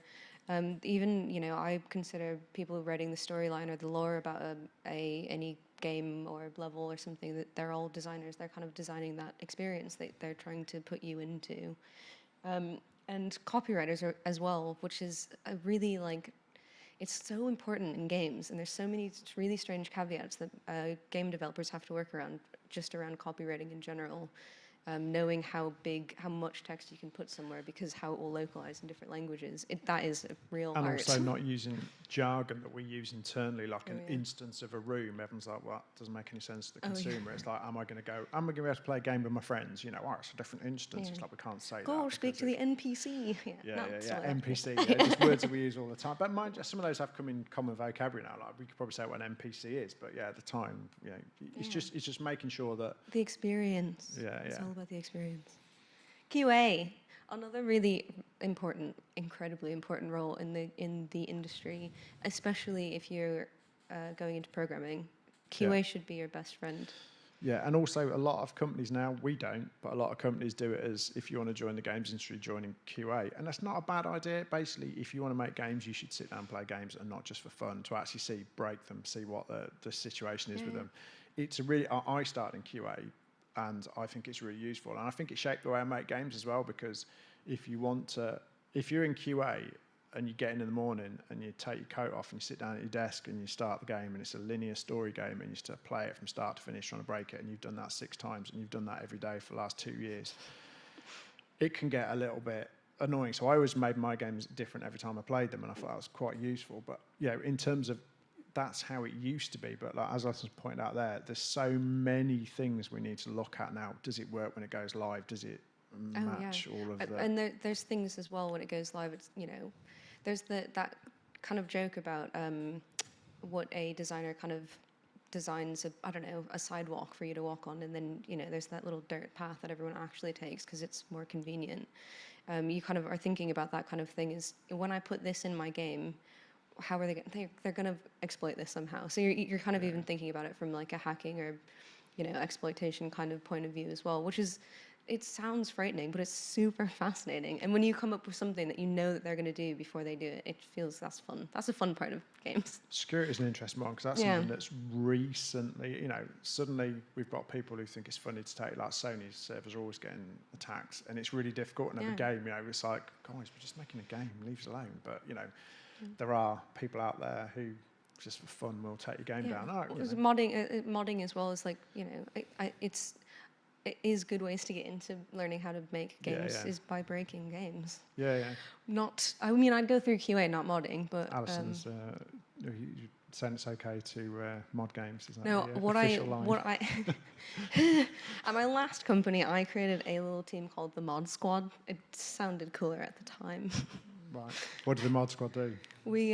even, I consider people writing the storyline or the lore about any game or level or something, that they're all designers. They're kind of designing that experience that they're trying to put you into. And copywriters as well, which is a really it's so important in games, and there's so many really strange caveats that game developers have to work around, just around copywriting in general. Knowing how much text you can put somewhere, because how it will localize in different languages. That is a real and art. Also not using jargon that we use internally, like an instance of a room. Everyone's like, well, that doesn't make any sense to the consumer. It's like, am I going to be able to play a game with my friends? It's a different instance. It's like, we can't say that. Go speak to the NPC. NPC. Just words that we use all the time. But mind you, some of those have come in common vocabulary now. Like, we could probably say what an NPC is, but at the time, it's just making sure that the experience. It's all about the experience. QA, another really important, incredibly important role in the industry, especially if you're going into programming. QA should be your best friend. Yeah, and also a lot of companies now, we don't, but a lot of companies do it as, if you want to join the games industry, joining QA. And that's not a bad idea. Basically, if you want to make games, you should sit down and play games, and not just for fun, to actually break them, see what the situation is with them. It's I started in QA, and I think it's really useful. And I think it shaped the way I make games as well, because if you're in QA and you get in the morning and you take your coat off and you sit down at your desk and you start the game, and it's a linear story game and you just play it from start to finish, trying to break it, and you've done that 6 times and you've done that every day for the last 2 years, it can get a little bit annoying. So I always made my games different every time I played them, and I thought that was quite useful. But in terms of, that's how it used to be, but as I was pointing out there's so many things we need to look at now. Does it work when it goes live? Does it match all of the... And there's things as well when it goes live. It's there's that kind of joke about what a designer kind of designs a sidewalk for you to walk on, and then there's that little dirt path that everyone actually takes because it's more convenient. You kind of are thinking about that kind of thing. Is when I put this in my game, how are they're going to exploit this somehow. So you're kind of even thinking about it from like a hacking or exploitation kind of point of view as well, which is, it sounds frightening, but it's super fascinating. And when you come up with something that that they're going to do before they do it, it feels, that's fun. That's a fun part of games. Security is an interesting one, because that's something that's recently, suddenly we've got people who think it's funny to take, like Sony's servers are always getting attacked, and it's really difficult in every game. It's like, guys, we're just making a game, leave us alone. But there are people out there who just for fun will take your game down. Modding as well as it's it is good ways to get into learning how to make games yeah. is by breaking games. Yeah. Not, I mean, I'd go through QA, not modding, but Alison's you saying it's okay to mod games, is that no, the what official line? At my last company, I created a little team called the Mod Squad. It sounded cooler at the time. Right. What did the mod squad do? We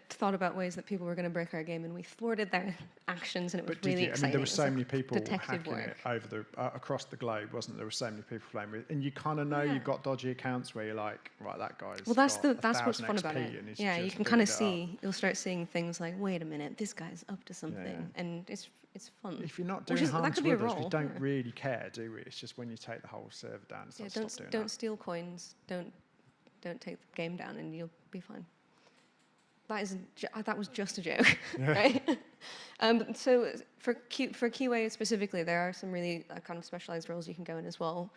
thought about ways that people were going to break our game, and we thwarted their actions, and it was But really I exciting. mean, there were It was so like many people detective hacking work. it over the across the globe, wasn't there? There were so many people playing with it, and you kind of know Yeah. you've got dodgy accounts where you're like, right, that guy's Well, that's got that's what's 1,000 fun XP about it. and he's Yeah, you just can kind of booted it up. see. You'll start seeing things like, wait a minute, this guy's up to something, yeah. and it's fun. If you're not Which doing is- that harm could to be a others, we role, don't yeah. really care, do we? It's just when you take the whole server down, it's Yeah, like, stop doing don't that. steal coins. Don't take the game down, and you'll be fine. That was just a joke, right? So for QA specifically, there are some really kind of specialized roles you can go in as well.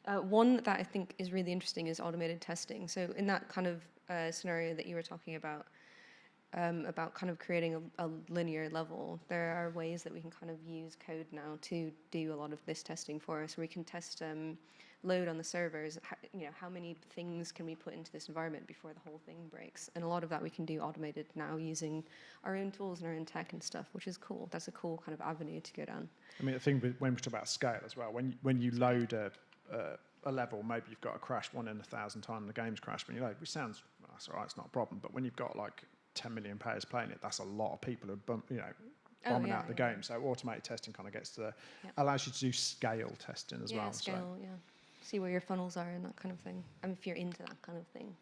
One that I think is really interesting is automated testing. So in that kind of scenario that you were talking about kind of creating a linear level, there are ways that we can kind of use code now to do a lot of this testing for us. We can test load on the servers, how many things can we put into this environment before the whole thing breaks. And a lot of that we can do automated now using our own tools and our own tech and stuff, which is cool. That's a cool kind of avenue to go down. I mean, the thing when we talk about scale as well, when you load a level, maybe you've got a crash 1 in 1,000 times, the game's crashed when you load, which sounds, well, that's all right, it's not a problem. But when you've got like 10 million players playing it, that's a lot of people who bombing out the game. So automated testing kind of gets to allows you to do scale testing as well. Scale, see where your funnels are and that kind of thing. I mean, if you're into that kind of thing.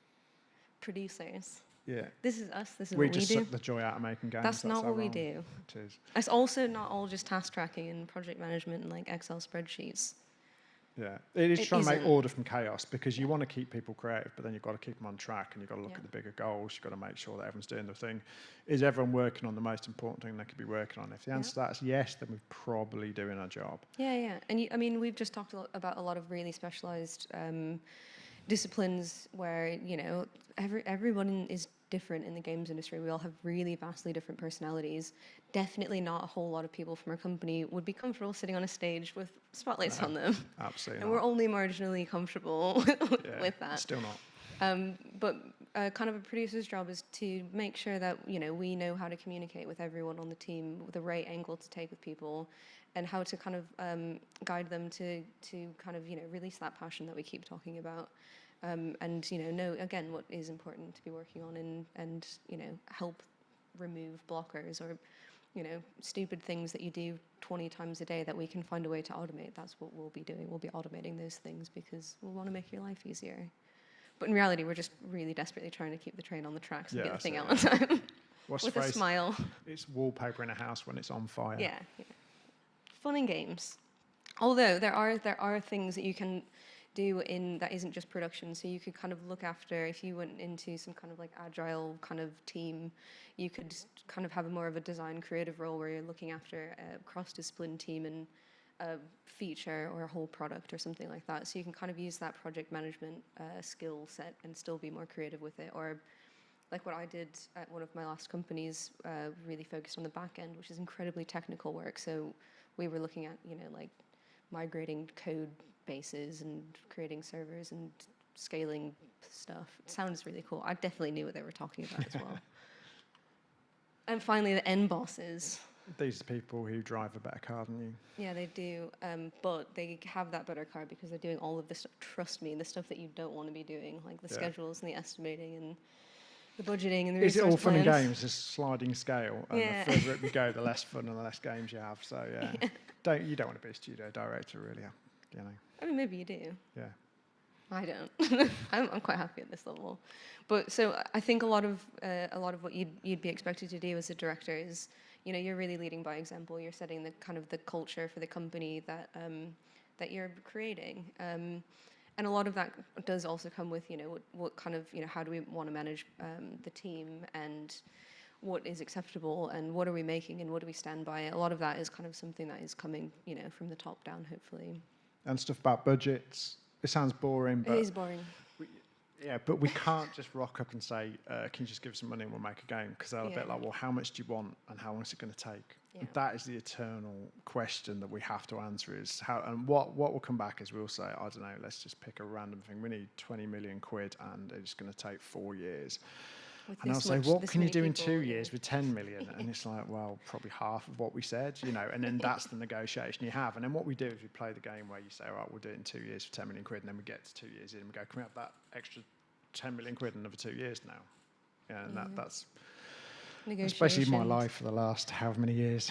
Producers. Yeah. This is us. This is We what we just do. suck the joy out of making games. That's not our what we role. do. It is. It's also not all just task tracking and project management and like Excel spreadsheets. Yeah, it is It trying to make isn't. order from chaos, because you want to keep people creative, but then you've got to keep them on track, and you've got to look at the bigger goals. You've got to make sure that everyone's doing the thing. Is everyone working on the most important thing they could be working on? If the answer to that is yes, then we're probably doing our job. Yeah. And I mean, we've just talked about a lot of really specialized disciplines where, everyone is different in the games industry. We all have really vastly different personalities. Definitely not a whole lot of people from our company would be comfortable sitting on a stage with spotlights on them. Absolutely And not. we're only marginally comfortable with that. Still not. But kind of a producer's job is to make sure that, we know how to communicate with everyone on the team, the right angle to take with people, and how to kind of guide them to kind of, release that passion that we keep talking about. And, know, again, what is important to be working on and help remove blockers or, stupid things that you do 20 times a day that we can find a way to automate. That's what we'll be doing. We'll be automating those things because we want to make your life easier. But in reality, we're just really desperately trying to keep the train on the tracks and get the thing out on time. What's with the a phrase? smile. It's wallpaper in a house when it's on fire. Yeah. Fun and games. Although there are things that you can do in that isn't just production. So you could kind of look after, if you went into some kind of like agile kind of team, you could kind of have more of a design creative role where you're looking after a cross-discipline team and a feature or a whole product or something like that. So you can kind of use that project management skill set and still be more creative with it. Or like what I did at one of my last companies, really focused on the back end, which is incredibly technical work. So we were looking at, like migrating code bases and creating servers and scaling stuff. It sounds really cool. I definitely knew what they were talking about as well. And finally, the end bosses. These are people who drive a better car than you. Yeah, they do. But they have that better car because they're doing all of this stuff. Trust me, the stuff that you don't want to be doing, like the schedules and the estimating and the budgeting and the Is it all resource fun and plans. games? It's a sliding scale, and Yeah. the further up you go, the less fun and the less games you have. So you don't want to be a studio director, really. I mean, maybe you do. Yeah. I don't. I'm quite happy at this level. But so I think a lot of what you'd be expected to do as a director is, you're really leading by example. You're setting the kind of the culture for the company that that you're creating. And a lot of that does also come with, what kind of, how do we want to manage the team and what is acceptable and what are we making and what do we stand by. A lot of that is kind of something that is coming, from the top down, hopefully. And stuff about budgets. It sounds boring, but It is boring. Yeah, but we can't just rock up and say, can you just give us some money and we'll make a game? Because they're a bit like, well, how much do you want and how long is it going to take? Yeah. And that is the eternal question that we have to answer is how, and what will come back is we'll say, I don't know, let's just pick a random thing. We need 20 million quid and it's going to take 4 years. And I'll say, what can you do in 2 years with 10 million? And it's like, well, probably half of what we said, you know, and then that's the negotiation you have. And then what we do is we play the game where you say, all right, we'll do it in 2 years for 10 million quid. And then we get to 2 years in and we go, can we have that extra 10 million quid in another 2 years now? Yeah, and that's basically my life for the last however many years.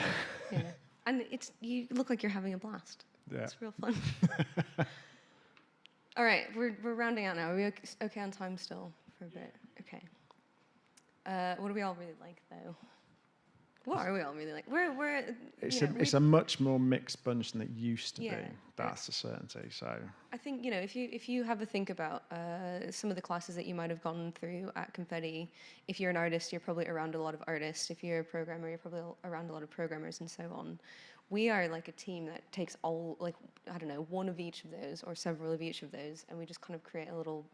Yeah. And you look like you're having a blast. Yeah. It's real fun. All right, we're rounding out now. Are we okay on time still for a bit? Okay. What do we all really like, though? What are we all really like? It's a much more mixed bunch than it used to be. Yeah. That's a certainty. So I think, you know, if you have a think about some of the classes that you might have gone through at Confetti, if you're an artist, you're probably around a lot of artists. If you're a programmer, you're probably around a lot of programmers and so on. We are like a team that takes all, like, I don't know, one of each of those or several of each of those, and we just kind of create a little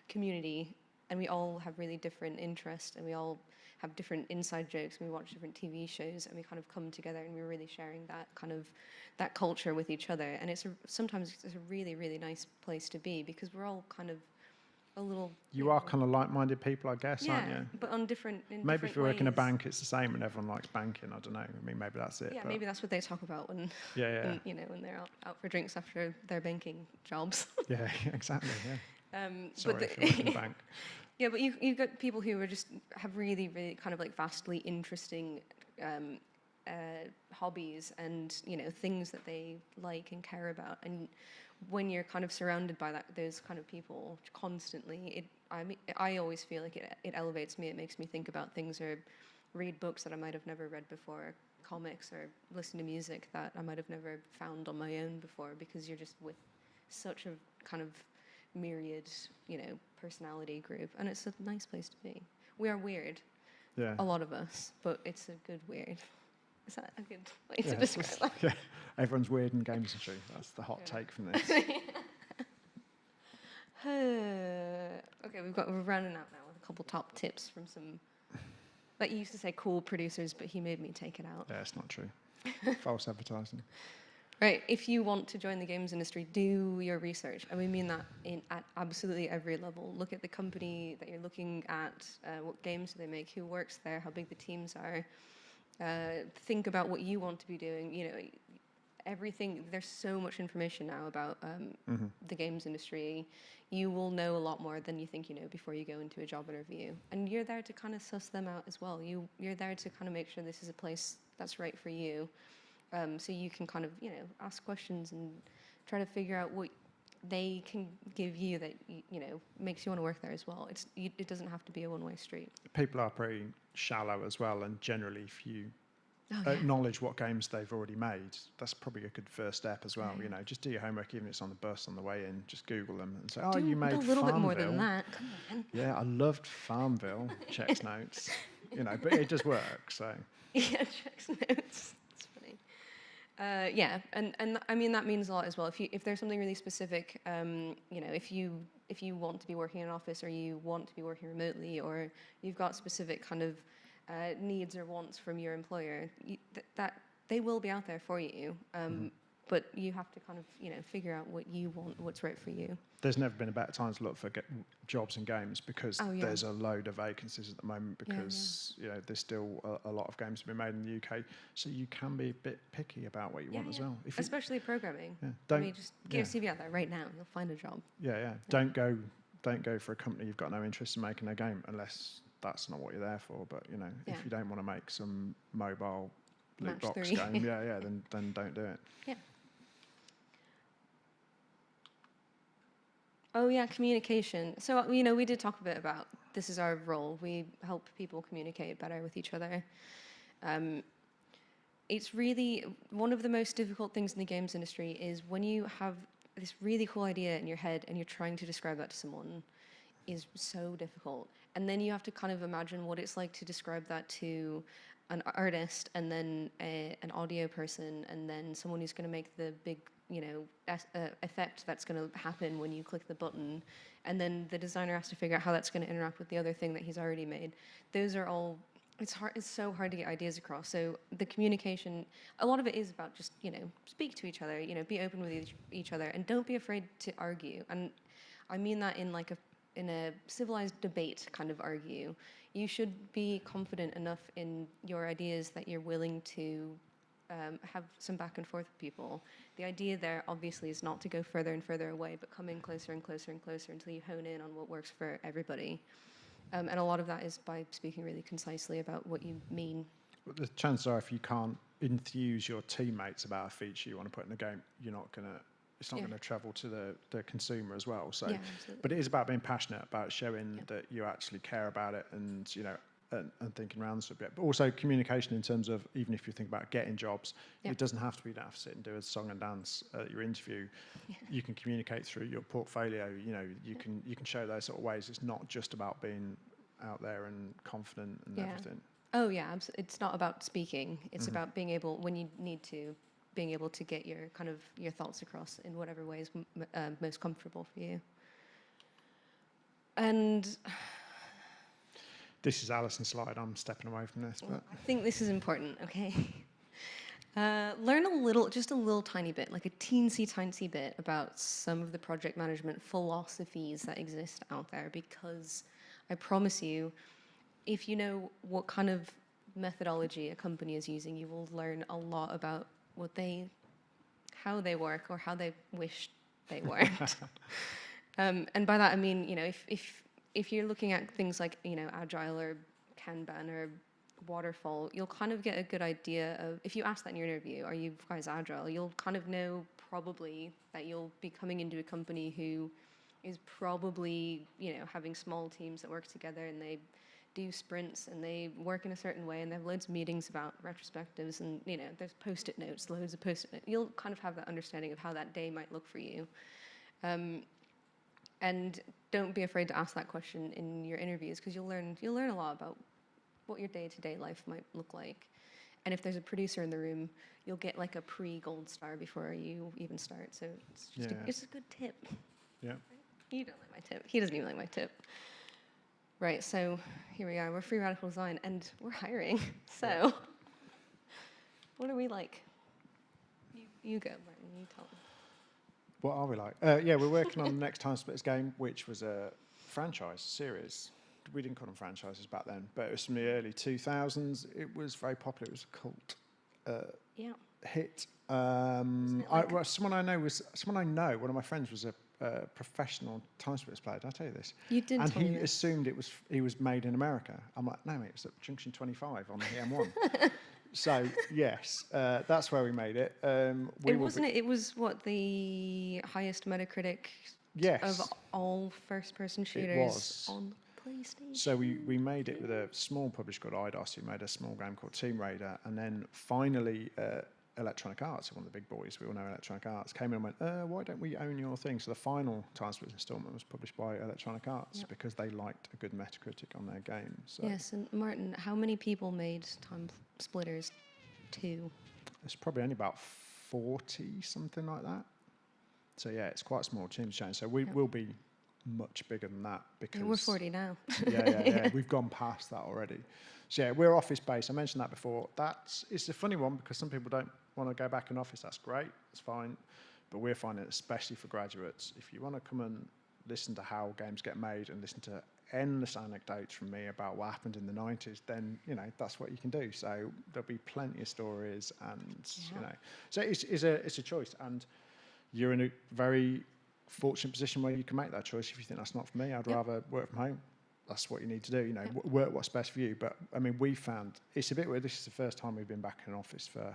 community. And we all have really different interests, and we all have different inside jokes, and we watch different TV shows, and we kind of come together, and we're really sharing that culture with each other. And sometimes it's a really, really nice place to be because we're all kind of a little. you are kind of like-minded people, I guess, aren't you? But on different. Maybe if you work in a ways. bank, it's the same, and everyone likes banking. I don't know. I mean, maybe that's it. Yeah, but maybe that's what they talk about when, yeah. when, you know, when they're out for drinks after their banking jobs. Yeah, exactly. Yeah. Sorry, but if you work in a bank. Yeah, but you've got people who have really, really kind of like vastly interesting hobbies and, you know, things that they like and care about. And when you're kind of surrounded by those kind of people constantly, I always feel like it elevates me. It makes me think about things or read books that I might have never read before, comics, or listen to music that I might have never found on my own before, because you're just with such a kind of myriad, you know, personality group, and it's a nice place to be. We are weird, a lot of us, but it's a good weird. Is that a good way to describe that? Yeah, everyone's weird in games industry. That's the hot take from this. Okay, we're rounding out now with a couple top tips from some. Like you used to say, cool producers, but he made me take it out. Yeah, it's not true. False advertising. Right, if you want to join the games industry, do your research. And we mean that at absolutely every level. Look at the company that you're looking at, what games do they make, who works there, how big the teams are. Think about what you want to be doing. You know, everything, there's so much information now about the games industry. You will know a lot more than you think you know before you go into a job interview. And you're there to kind of suss them out as well. You're there to kind of make sure this is a place that's right for you. So you can kind of, you know, ask questions and try to figure out what they can give you that, you know, makes you want to work there as well. It doesn't have to be a one-way street. People are pretty shallow as well, and generally if you acknowledge what games they've already made, that's probably a good first step as well. You know, just do your homework, even if it's on the bus on the way in, just Google them and say, you made a little Farmville. Bit more than that. Come on. Yeah, I loved Farmville. Checks notes. You know, but it does work, so. Yeah, checks notes. Yeah, and I mean that means a lot as well. If there's something really specific, you know, if you want to be working in an office, or you want to be working remotely, or you've got specific kind of needs or wants from your employer, that they will be out there for you. But you have to kind of, you know, figure out what you want, what's right for you. There's never been a better time to look for jobs in games, because there's a load of vacancies at the moment, because you know, there's still a lot of games to be made in the UK, so you can be a bit picky about what you want as well. Especially programming. Yeah, I mean, just get your CV out there right now, you'll find a job. Yeah. Don't go for a company you've got no interest in making a game, unless that's not what you're there for. But you know, if you don't want to make some mobile loot box game, then don't do it. Yeah. Oh yeah, communication. So, you know, we did talk a bit about this is our role. We help people communicate better with each other. It's really one of the most difficult things in the games industry is when you have this really cool idea in your head and you're trying to describe that to someone, is so difficult. And then you have to kind of imagine what it's like to describe that to an artist, and then an audio person, and then someone who's going to make the big effect that's going to happen when you click the button, and then the designer has to figure out how that's going to interact with the other thing that he's already made. Those are all, it's so hard to get ideas across. So the communication, a lot of it is about just, speak to each other, be open with each other, and don't be afraid to argue. And I mean that in in a civilized debate kind of argue. You should be confident enough in your ideas that you're willing to have some back and forth with people. The idea there obviously is not to go further and further away, but come in closer and closer and closer until you hone in on what works for everybody. And a lot of that is by speaking really concisely about what you mean. But the chances are, if you can't enthuse your teammates about a feature you want to put in the game, it's not going to travel to the consumer as well. So, but it is about being passionate, about showing that you actually care about it, and and thinking around the subject. But also communication in terms of, even if you think about getting jobs, it doesn't have to be, you don't have to sit and do a song and dance at your interview. You can communicate through your portfolio. You can show those sort of ways. It's not just about being out there and confident and everything. Oh yeah, it's not about speaking. It's about being able, when you need to, being able to get your thoughts across in whatever way is most comfortable for you. And this is Alison's slide. I'm stepping away from this, but I think this is important. Okay, learn just a little tiny bit, like a teensy bit about some of the project management philosophies that exist out there, because I promise you, if you know what kind of methodology a company is using, you will learn a lot about how they work, or how they wish they worked. And by that I mean, if you're looking at things like Agile or Kanban or Waterfall, you'll kind of get a good idea of, if you ask that in your interview, are you guys Agile? You'll kind of know probably that you'll be coming into a company who is probably having small teams that work together, and they do sprints, and they work in a certain way, and they have loads of meetings about retrospectives, and there's post-it notes, loads of post-it notes. You'll kind of have that understanding of how that day might look for you. And don't be afraid to ask that question in your interviews, because you'll learn a lot about what your day-to-day life might look like. And if there's a producer in the room, you'll get like a pre-gold star before you even start. So it's just it's a good tip. Yeah. You don't like my tip. He doesn't even like my tip. Right, so here we are. We're Free Radical Design, and we're hiring. So what are we like? You go, Martin. You tell them. What are we like? We're working on the next Time Splitters game, which was a franchise series. We didn't call them franchises back then, but it was from the early 2000s. It was very popular. It was a cult hit. Someone I know, one of my friends was a professional Time Splitters player. Did I tell you this? You did. And he assumed he was made in America. I'm like, no, mate, it was at Junction 25 on the M1. So yes, that's where we made it. It was what, the highest Metacritic of all first-person shooters on PlayStation. So we made it with a small publisher called IDOS, who made a small game called Team Raider, and then finally Electronic Arts, one of the big boys, we all know Electronic Arts, came in and went, why don't we own your thing? So the final Time Splitters installment was published by Electronic Arts because they liked a good Metacritic on their game. So. Yes, and Martin, how many people made Time Splitters 2? It's probably only about 40, something like that. So yeah, it's quite a small team change. So we will be much bigger than that, because we're 40 now. yeah. We've gone past that already. So yeah, we're office based. I mentioned that before. It's a funny one, because some people don't want to go back in office. That's great. It's fine. But we're finding it, especially for graduates, if you want to come and listen to how games get made and listen to endless anecdotes from me about what happened in the 90s, then that's what you can do. So there'll be plenty of stories, and so it's a choice, and you're in a very fortunate position where you can make that choice. If you think that's not for me, I'd rather work from home. That's what you need to do. Work what's best for you. But I mean, we found it's a bit weird. This is the first time we've been back in an office for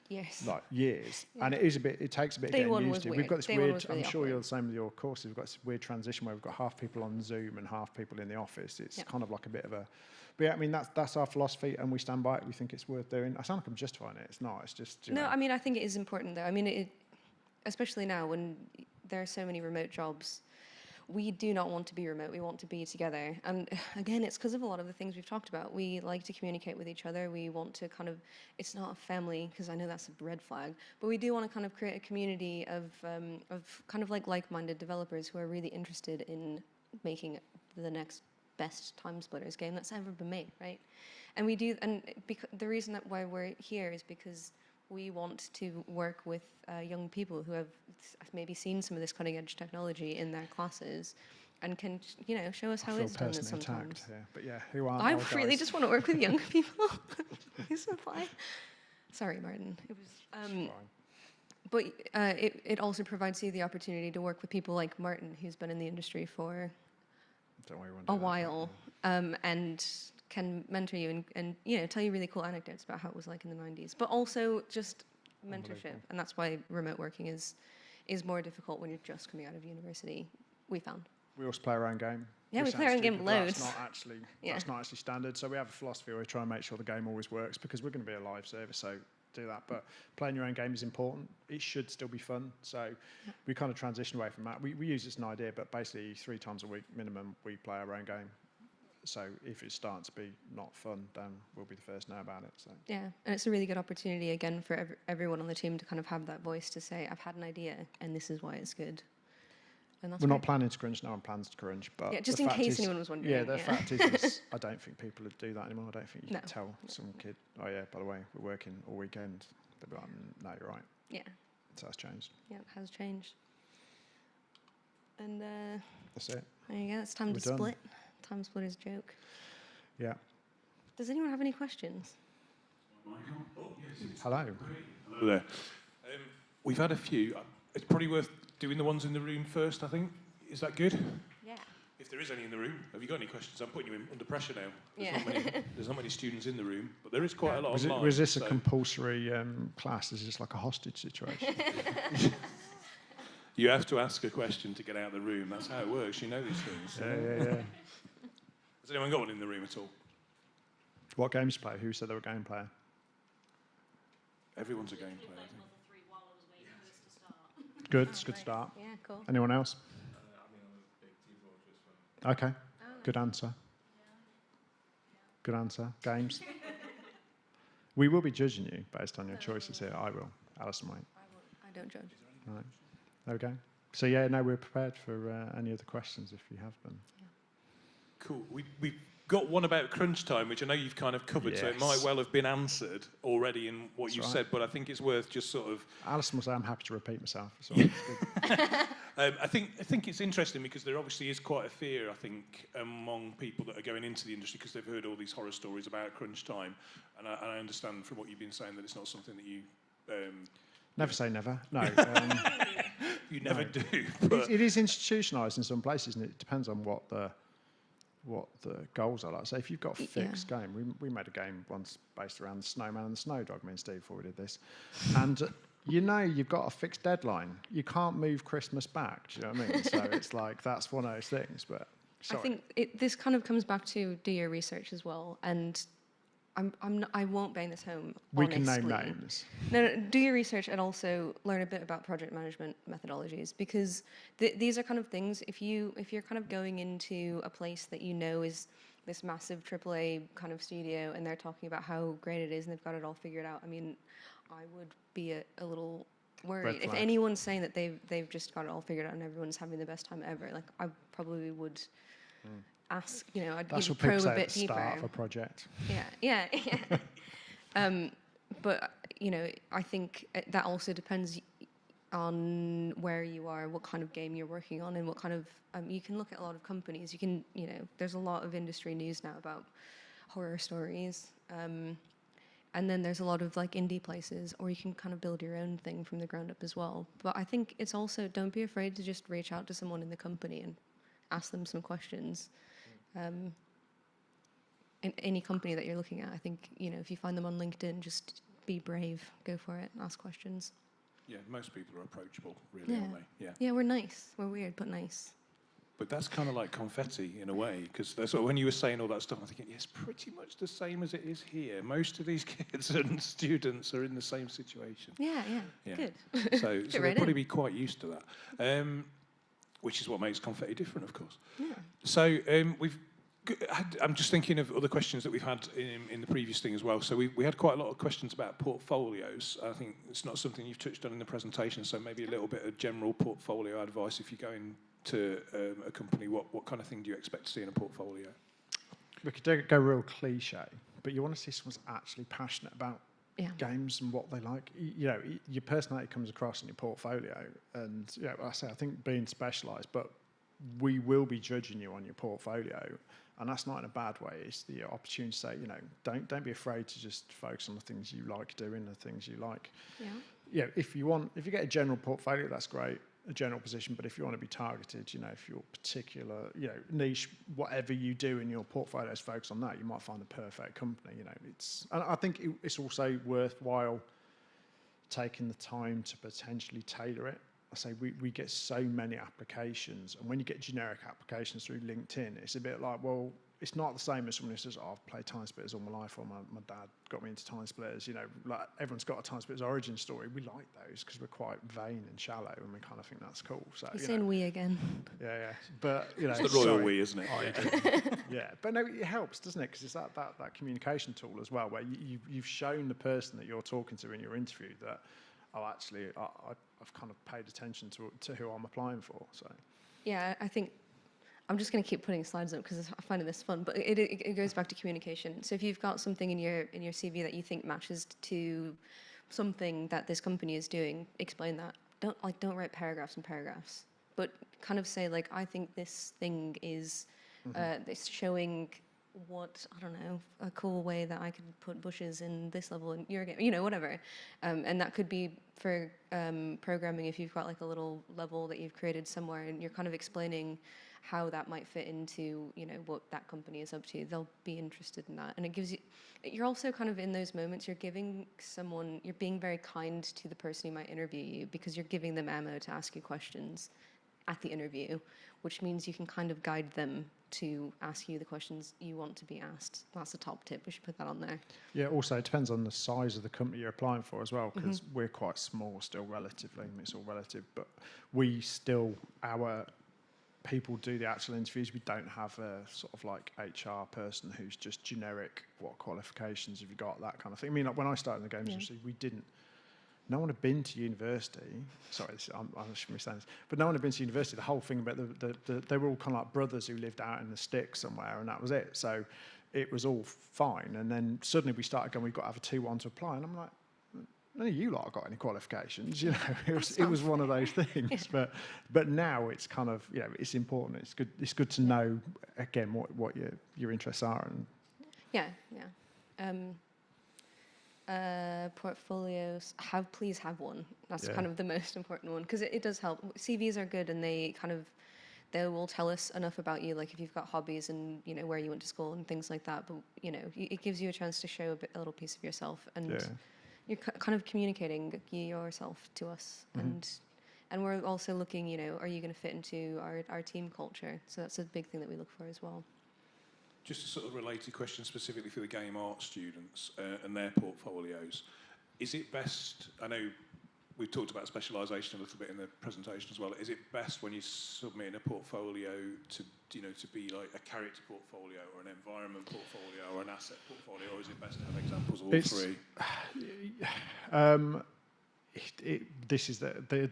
years, and it takes a bit of getting used to. We've got this weird. I'm sure you're the same with your courses. We've got this weird transition where we've got half people on Zoom and half people in the office. It's kind of like a bit of a. But yeah, I mean that's our philosophy, and we stand by it. We think it's worth doing. I sound like I'm justifying it. It's not. It's just. No, I mean, I think it is important though. I mean, especially now when there are so many remote jobs. we do not want to be remote. We want to be together. And again, it's because of a lot of the things we've talked about. We like to communicate with each other. We want to kind of, it's not a family, because I know that's a red flag, but we do want to kind of create a community of kind of like-minded developers who are really interested in making the next best Time Splitters game that's ever been made, right? And we do, and the reason that why we're here is because we want to work with young people who have maybe seen some of this cutting-edge technology in their classes, and can, you know, show us how it's done sometimes. Attacked here, but yeah, who are I really just want to work with young people. Please apply. Sorry, Martin. It was. But it also provides you the opportunity to work with people like Martin, who's been in the industry for a while, and can mentor you and you know, tell you really cool anecdotes about how it was like in the 90s, but also just mentorship. And that's why remote working is more difficult when you're just coming out of university, we found. We also play our own game. Yeah, we play our own game loads. That's not actually standard. So we have a philosophy where we try and make sure the game always works, because we're going to be a live service, so do that. But playing your own game is important. It should still be fun. So we kind of transition away from that. We use it as an idea, but basically 3 times a week minimum, we play our own game. So if it's starting to be not fun, then we'll be the first to know about it. So yeah, and it's a really good opportunity again for everyone on the team to kind of have that voice to say, I've had an idea and this is why it's good. And that's we're not planning to crunch. No one plans to crunch, but yeah, just in case anyone was wondering. Yeah, the fact is, I don't think people would do that anymore. I don't think you can tell some kid, oh yeah, by the way, we're working all weekend. They'll be like, no, you're right. Yeah. So that's changed. Yeah, it has changed. And that's it. There you go. It's time to split. Time Splitters joke. Yeah. Does anyone have any questions? Oh, yes. Hello. Hello there. We've had a few. It's probably worth doing the ones in the room first, I think. Is that good? Yeah. If there is any in the room, have you got any questions? I'm putting you under pressure now. Yeah. There's not many students in the room, but there is quite a lot online. Was this a compulsory class? Is this like a hostage situation? You have to ask a question to get out of the room. That's how it works. You know these things. Yeah. Has anyone got one in the room at all? What games play? Who said they were a game player? Everyone's a game player, I think. Good. It's a good start. Yeah, cool. Anyone else? Okay. Good answer. Good answer. Games. We will be judging you based on your choices here. I will. Alison won't. I don't judge. Right. There we go. So yeah, no, we're prepared for any other questions if you have them. Yeah. Cool. We've got one about crunch time, which I know you've kind of covered, so it might well have been answered already in what you said, but I think it's worth just sort of... Alison will say I'm happy to repeat myself. So I think it's interesting because there obviously is quite a fear, I think, among people that are going into the industry because they've heard all these horror stories about crunch time, and I understand from what you've been saying that it's not something that you... never say never. No. You never do. But it is institutionalised in some places, and it depends on what the goals are. Like, so if you've got a fixed game, we made a game once based around the snowman and the snow dog, me and Steve, before we did this, and you know you've got a fixed deadline. You can't move Christmas back. Do you know what I mean? So it's like that's one of those things. But sorry. I think this kind of comes back to do your research as well, and I won't bang this home. We can name names. No, do your research and also learn a bit about project management methodologies, because these are kind of things. If you're kind of going into a place that you know is this massive AAA kind of studio, and they're talking about how great it is, and they've got it all figured out. I mean, I would be a little worried if anyone's saying that they've just got it all figured out and everyone's having the best time ever. Like, I probably would. Ask, you know, I'd probe a bit deeper. Start of a project. Yeah. But you know, I think that also depends on where you are, what kind of game you're working on, and what kind of. You can look at a lot of companies. You can, you know, there's a lot of industry news now about horror stories, and then there's a lot of like indie places, or you can kind of build your own thing from the ground up as well. But I think it's also, don't be afraid to just reach out to someone in the company and ask them some questions. In any company that you're looking at, I think, you know, if you find them on LinkedIn, just be brave, go for it, ask questions. Yeah, most people are approachable, really, aren't they? Yeah, we're nice. We're weird, but nice. But that's kind of like confetti in a way, because when you were saying all that stuff, I'm thinking, yes, pretty much the same as it is here. Most of these kids and students are in the same situation. Yeah. Good. So they'll probably be quite used to that. which is what makes Confetti different, of course. Yeah. So I'm just thinking of other questions that we've had in the previous thing as well. So we had quite a lot of questions about portfolios. I think it's not something you've touched on in the presentation, so maybe a little bit of general portfolio advice if you go into a company. What kind of thing do you expect to see in a portfolio? We could go real cliche, but you want to see someone's actually passionate about games and what they like. You know, your personality comes across in your portfolio, and I think being specialised, but we will be judging you on your portfolio, and that's not in a bad way. It's the opportunity to say, don't be afraid to just focus on the things you like doing, the things you like. Yeah. If you get a general portfolio, that's great, a general position. But if you want to be targeted, if your particular, niche, whatever you do in your portfolio is focused on that, you might find the perfect company. And I think it's also worthwhile taking the time to potentially tailor it. I say we get so many applications, and when you get generic applications through LinkedIn, it's a bit like, well, it's not the same as someone who says, I've played Time Splitters all my life, or my dad got me into Time Splitters. Like everyone's got a Time Splitters origin story. We like those because we're quite vain and shallow, and we kind of think that's cool. So You're saying we again. Yeah. But it's the royal we, isn't it? Yeah. But no, it helps, doesn't it? Because it's that communication tool as well, where you've shown the person that you're talking to in your interview that, actually, I've kind of paid attention to who I'm applying for. So. Yeah, I think I'm just going to keep putting slides up because I find this fun. But it goes back to communication. So if you've got something in your CV that you think matches to something that this company is doing, explain that. Don't write paragraphs and paragraphs, but kind of say like, I think this thing is it's showing what, I don't know, a cool way that I could put bushes in this level in your game, whatever. And that could be for programming if you've got like a little level that you've created somewhere and you're kind of explaining how that might fit into, what that company is up to. They'll be interested in that. And it gives you're also kind of in those moments, you're being very kind to the person who might interview you because you're giving them ammo to ask you questions at the interview, which means you can kind of guide them to ask you the questions you want to be asked. That's the top tip. We should put that on there. Yeah, also it depends on the size of the company you're applying for as well, because we're quite small still relatively. I mean, it's all relative, but our people do the actual interviews. We don't have a sort of like HR person who's just generic, what qualifications have you got, that kind of thing. I mean, like when I started in the games industry, no one had been to university. Sorry, I shouldn't be saying this, but no one had been to university. The whole thing about they were all kind of like brothers who lived out in the sticks somewhere, and that was it. So it was all fine. And then suddenly we started going, we've got to have a 2-1 to apply. And I'm like, none of you lot have got any qualifications. It was one of those things. But now it's kind of, it's important. It's good to know again what your interests are. And portfolios, please have one. That's kind of the most important one because it does help. CVs are good and they will tell us enough about you, like if you've got hobbies and where you went to school and things like that. But it gives you a chance to show a little piece of yourself, and you're kind of communicating yourself to us. And we're also looking, are you going to fit into our team culture? So that's a big thing that we look for as well. Just a sort of related question specifically for the game art students and their portfolios. Is it best, I know we've talked about specialisation a little bit in the presentation as well, is it best when you submit in a portfolio to be like a character portfolio or an environment portfolio or an asset portfolio, or is it best to have examples of all three?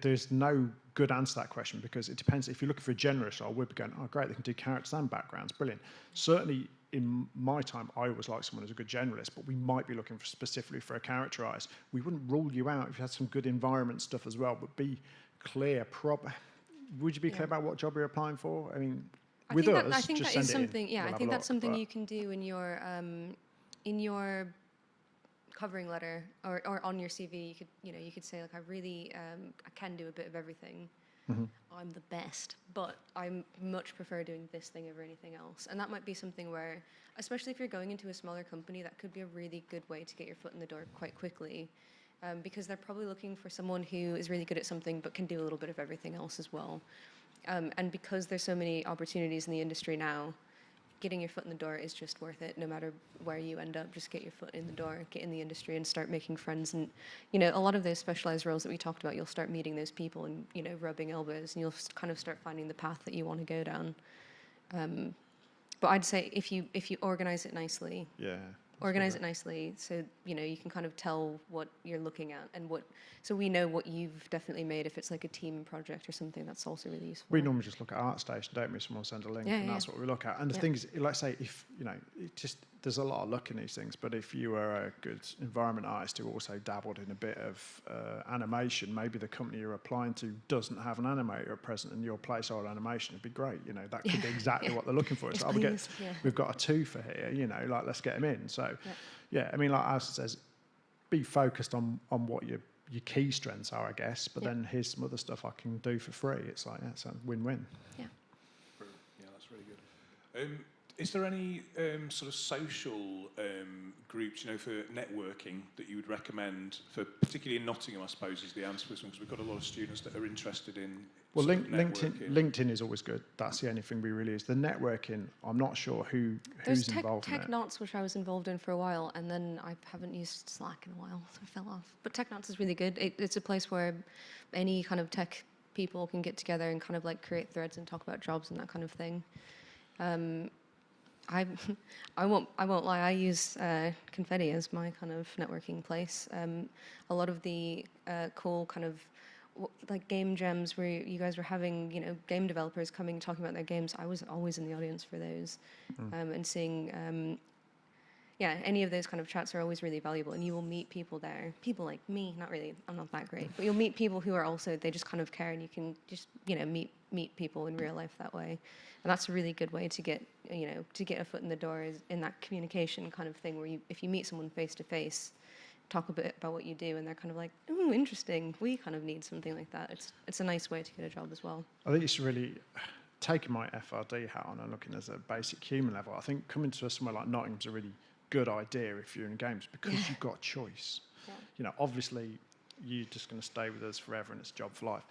There's no good answer to that question because it depends. If you're looking for a generalist role, we'd be going, oh great, they can do characters and backgrounds, brilliant. Certainly in my time, I always like someone who's a good generalist, but we might be looking specifically for a characterised. We wouldn't rule you out if you had some good environment stuff as well, but be clear. Would you be clear about what job you're applying for? I mean, I think that is something. Yeah, I think that's something you can do in your covering letter or on your CV. You could say like, I can do a bit of everything. I'm the best, but I much prefer doing this thing over anything else. And that might be something where, especially if you're going into a smaller company, that could be a really good way to get your foot in the door quite quickly, because they're probably looking for someone who is really good at something but can do a little bit of everything else as well. And because there's so many opportunities in the industry now, getting your foot in the door is just worth it, no matter where you end up. Just get your foot in the door, get in the industry, and start making friends. And a lot of those specialized roles that we talked about, you'll start meeting those people and rubbing elbows, and you'll kind of start finding the path that you want to go down. But I'd say if you organize it nicely, organize it nicely, so you can kind of tell what you're looking at and so we know what you've definitely made. If it's like a team project or something, that's also really useful. We normally just look at ArtStation, don't we? Someone send a link, and that's what we look at. And the thing is, let's say if there's a lot of luck in these things, but if you are a good environment artist who also dabbled in a bit of animation, maybe the company you're applying to doesn't have an animator at present, and your placeholder animation would be great. That could be exactly what they're looking for. It's like, we've got a twofer here, like let's get them in. So, I mean, like Alison says, be focused on what your key strengths are, I guess, but then here's some other stuff I can do for free. It's like, it's a win-win. Yeah. Yeah, that's really good. Is there any sort of social groups, for networking that you would recommend for, particularly in Nottingham, I suppose, is the answer for this one, because we've got a lot of students that are interested in Well, LinkedIn is always good. That's the only thing we really use. The networking, I'm not sure who's involved in it. There's TechNots, which I was involved in for a while, and then I haven't used Slack in a while, so I fell off. But TechNots is really good. It's a place where any kind of tech people can get together and kind of like create threads and talk about jobs and that kind of thing. I won't lie. I use Confetti as my kind of networking place. A lot of the cool kind of like game jams where you guys were having, game developers coming talking about their games. I was always in the audience for those, and seeing. Any of those kind of chats are always really valuable, and you will meet people there. People like me, not really. I'm not that great, but you'll meet people who are also, they just kind of care, and you can just meet people in real life that way. And that's a really good way to get a foot in the door, is in that communication kind of thing where if you meet someone face to face, talk a bit about what you do, and they're kind of like, ooh, interesting. We kind of need something like that. It's a nice way to get a job as well. I think it's really taking my FRD hat on and looking as a basic human level. I think coming to somewhere like Nottingham's a really good idea if you're in games, because you've got choice. Obviously you're just going to stay with us forever and it's a job for life,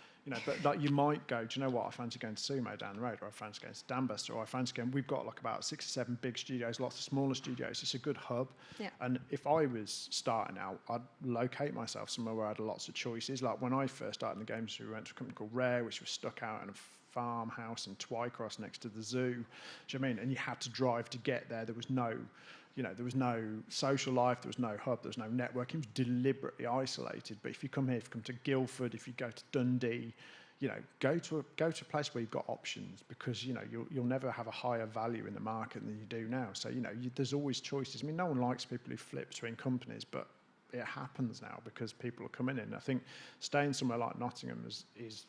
but like you might go, do you know what, I fancy going to Sumo down the road, or I fancy going to Dambuster, or I fancy going, we've got like about 6 or 7 big studios, lots of smaller studios. It's a good hub. And if I was starting out, I'd locate myself somewhere where I had lots of choices. Like when I first started in the games, we went to a company called Rare, which was stuck out in a farmhouse in Twycross next to the zoo. Do you know what I mean? And you had to drive to get there. There was no there was no social life, there was no hub, there was no network. It was deliberately isolated. But if you come here, if you come to Guildford, if you go to Dundee, go to a place where you've got options, because you'll never have a higher value in the market than you do now. So there's always choices. I mean, no one likes people who flip between companies, but it happens now because people are coming in. I think staying somewhere like Nottingham is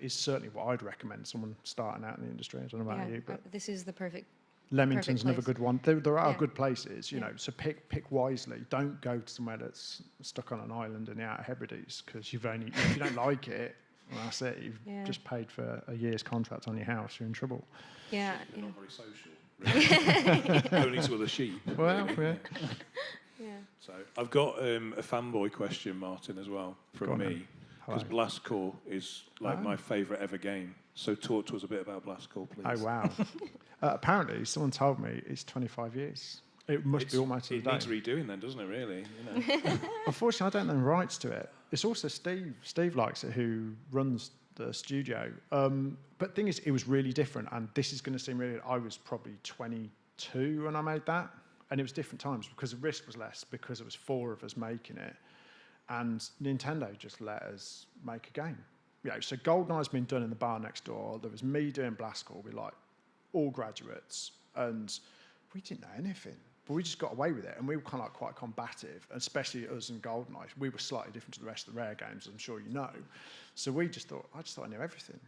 certainly what I'd recommend someone starting out in the industry. I don't know about you, but this is the perfect. Leamington's another good one. There are good places, so pick wisely. Don't go to somewhere that's stuck on an island in the Outer Hebrides, because if you don't like it, well, that's it. You've just paid for a year's contract on your house. You're in trouble. They're not very social. Really. Only to other sheep. Well, So I've got a fanboy question, Martin, as well, from me. Because Blast Core is my favourite ever game. So talk to us a bit about Blast Core, please. Oh, wow. Apparently, someone told me it's 25 years. It must be almost to the day. It needs redoing then, doesn't it, really? Unfortunately, I don't know the rights to it. It's also Steve. Steve likes it, who runs the studio. But the thing is, it was really different. And this is going to seem really... I was probably 22 when I made that. And it was different times because the risk was less, because it was 4 of us making it. And Nintendo just let us make a game. So GoldenEye's been done in the bar next door. There was me doing Blast Core with all graduates, and we didn't know anything, but we just got away with it. And we were kind of quite combative, especially us and GoldenEye. We were slightly different to the rest of the Rare games, I'm sure you know. So I just thought I knew everything.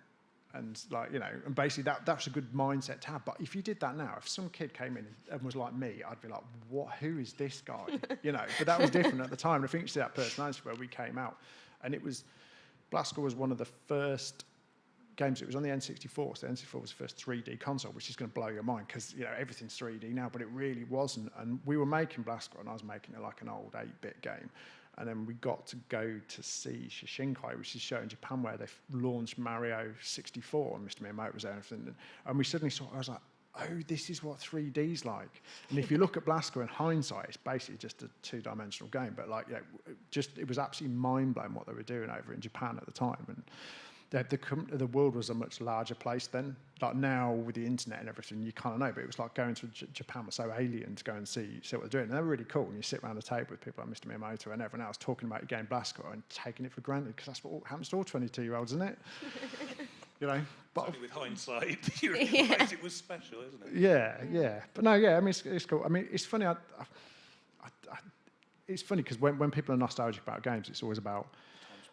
And and basically that was a good mindset to have. But if you did that now, if some kid came in and was like me, I'd be like, what? Who is this guy? But that was different at the time. And I think you see that personality where we came out. And it was, Blast Core was one of the first games. It was on the N64. So the N64 was the first 3D console, which is going to blow your mind, because everything's 3D now, but it really wasn't. And we were making Blast Core, and I was making it like an old 8-bit game. And then we got to go to see Shishinkai, which is a show in Japan where they launched Mario 64, and Mr. Miyamoto was there and everything. And we suddenly saw, I was like, oh, this is what 3D's like. And if you look at Blaster in hindsight, it's basically just a two-dimensional game. But like, yeah, it was absolutely mind-blowing what they were doing over in Japan at the time. And the world was a much larger place then. Like now with the internet and everything, you kind of know, but it was like going to Japan was so alien to go and see what they're doing. And they were really cool. And you sit around the table with people like Mr. Miyamoto and everyone else talking about your game Blasco and taking it for granted, because that's what happens to all 22-year-olds, isn't it? You know, but only with hindsight, you realise it was special, isn't it? yeah. But no, yeah, I mean, it's cool. I mean, it's funny. It's funny because when people are nostalgic about games, it's always about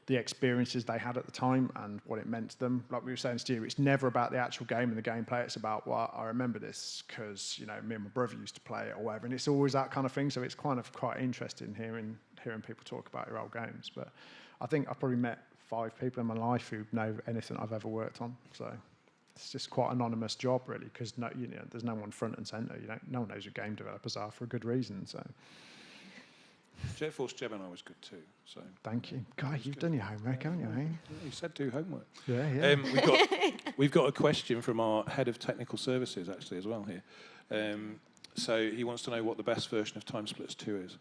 the experiences they had at the time and what it meant to them. Like we were saying to you, it's never about the actual game and the gameplay. It's about, well, I remember this because, you know, me and my brother used to play it or whatever. And it's always that kind of thing. So it's kind of quite interesting hearing people talk about your old games. But I think I've probably met 5 people in my life who know anything I've ever worked on. So it's just quite an anonymous job, really, because there's no one front and centre. No one knows who game developers are for a good reason. So. Jet Force Gemini was good too. So thank you, Guy. You've done your homework, haven't you? Eh? yeah, you said do homework. Yeah. We've got a question from our head of technical services actually as well here. So he wants to know what the best version of Time Splitters 2 is.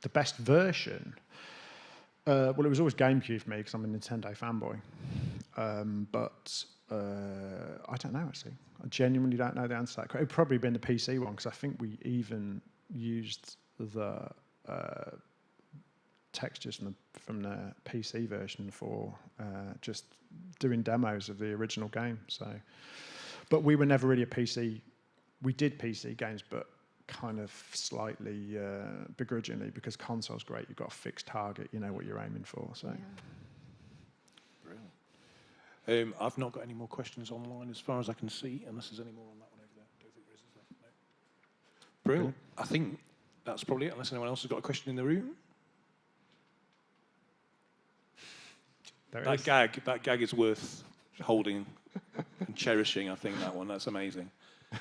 The best version. Well, it was always GameCube for me because I'm a Nintendo fanboy. But I don't know actually. I genuinely don't know the answer to that. It would probably been the PC one because I think we even used the textures from the PC version for just doing demos of the original game. So, but we were never really a PC. We did PC games, but kind of slightly begrudgingly because console's great. You've got a fixed target. You know what you're aiming for. So. Yeah. Brilliant. I've not got any more questions online as far as I can see, unless there's any more on that one over there. Don't think there is there? No. Brilliant. I think that's probably it, unless anyone else has got a question in the room. That gag is worth holding and cherishing, I think, that one. That's amazing. I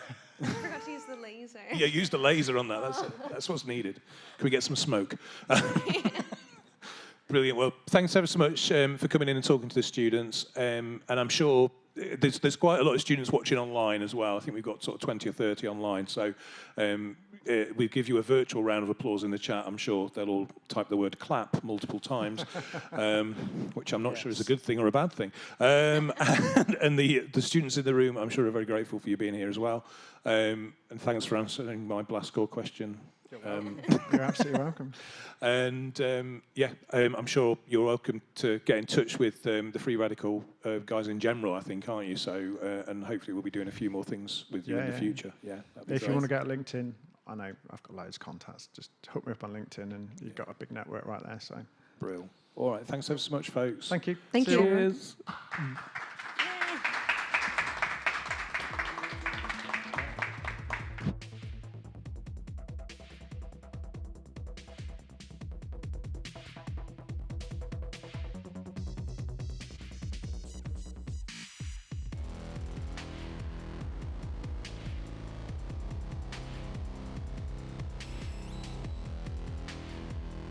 forgot to use the laser. Yeah, use the laser on that. That's what's needed. Can we get some smoke? Brilliant. Well, thanks ever so much for coming in and talking to the students. And I'm sure there's quite a lot of students watching online as well. I think we've got sort of 20 or 30 online. So we give you a virtual round of applause in the chat. I'm sure they'll all type the word clap multiple times, which I'm not sure is a good thing or a bad thing. And the students in the room, I'm sure, are very grateful for you being here as well. And thanks for answering my Blascore question. You're absolutely welcome. And I'm sure you're welcome to get in touch with the Free Radical guys in general, I think, aren't you? So, and hopefully we'll be doing a few more things with you in the future. Yeah. If you want to get LinkedIn, I know I've got loads of contacts. Just hook me up on LinkedIn, and you've got a big network right there. So, brilliant. All right. Thanks ever so much, folks. Thank you. Thank you. Cheers.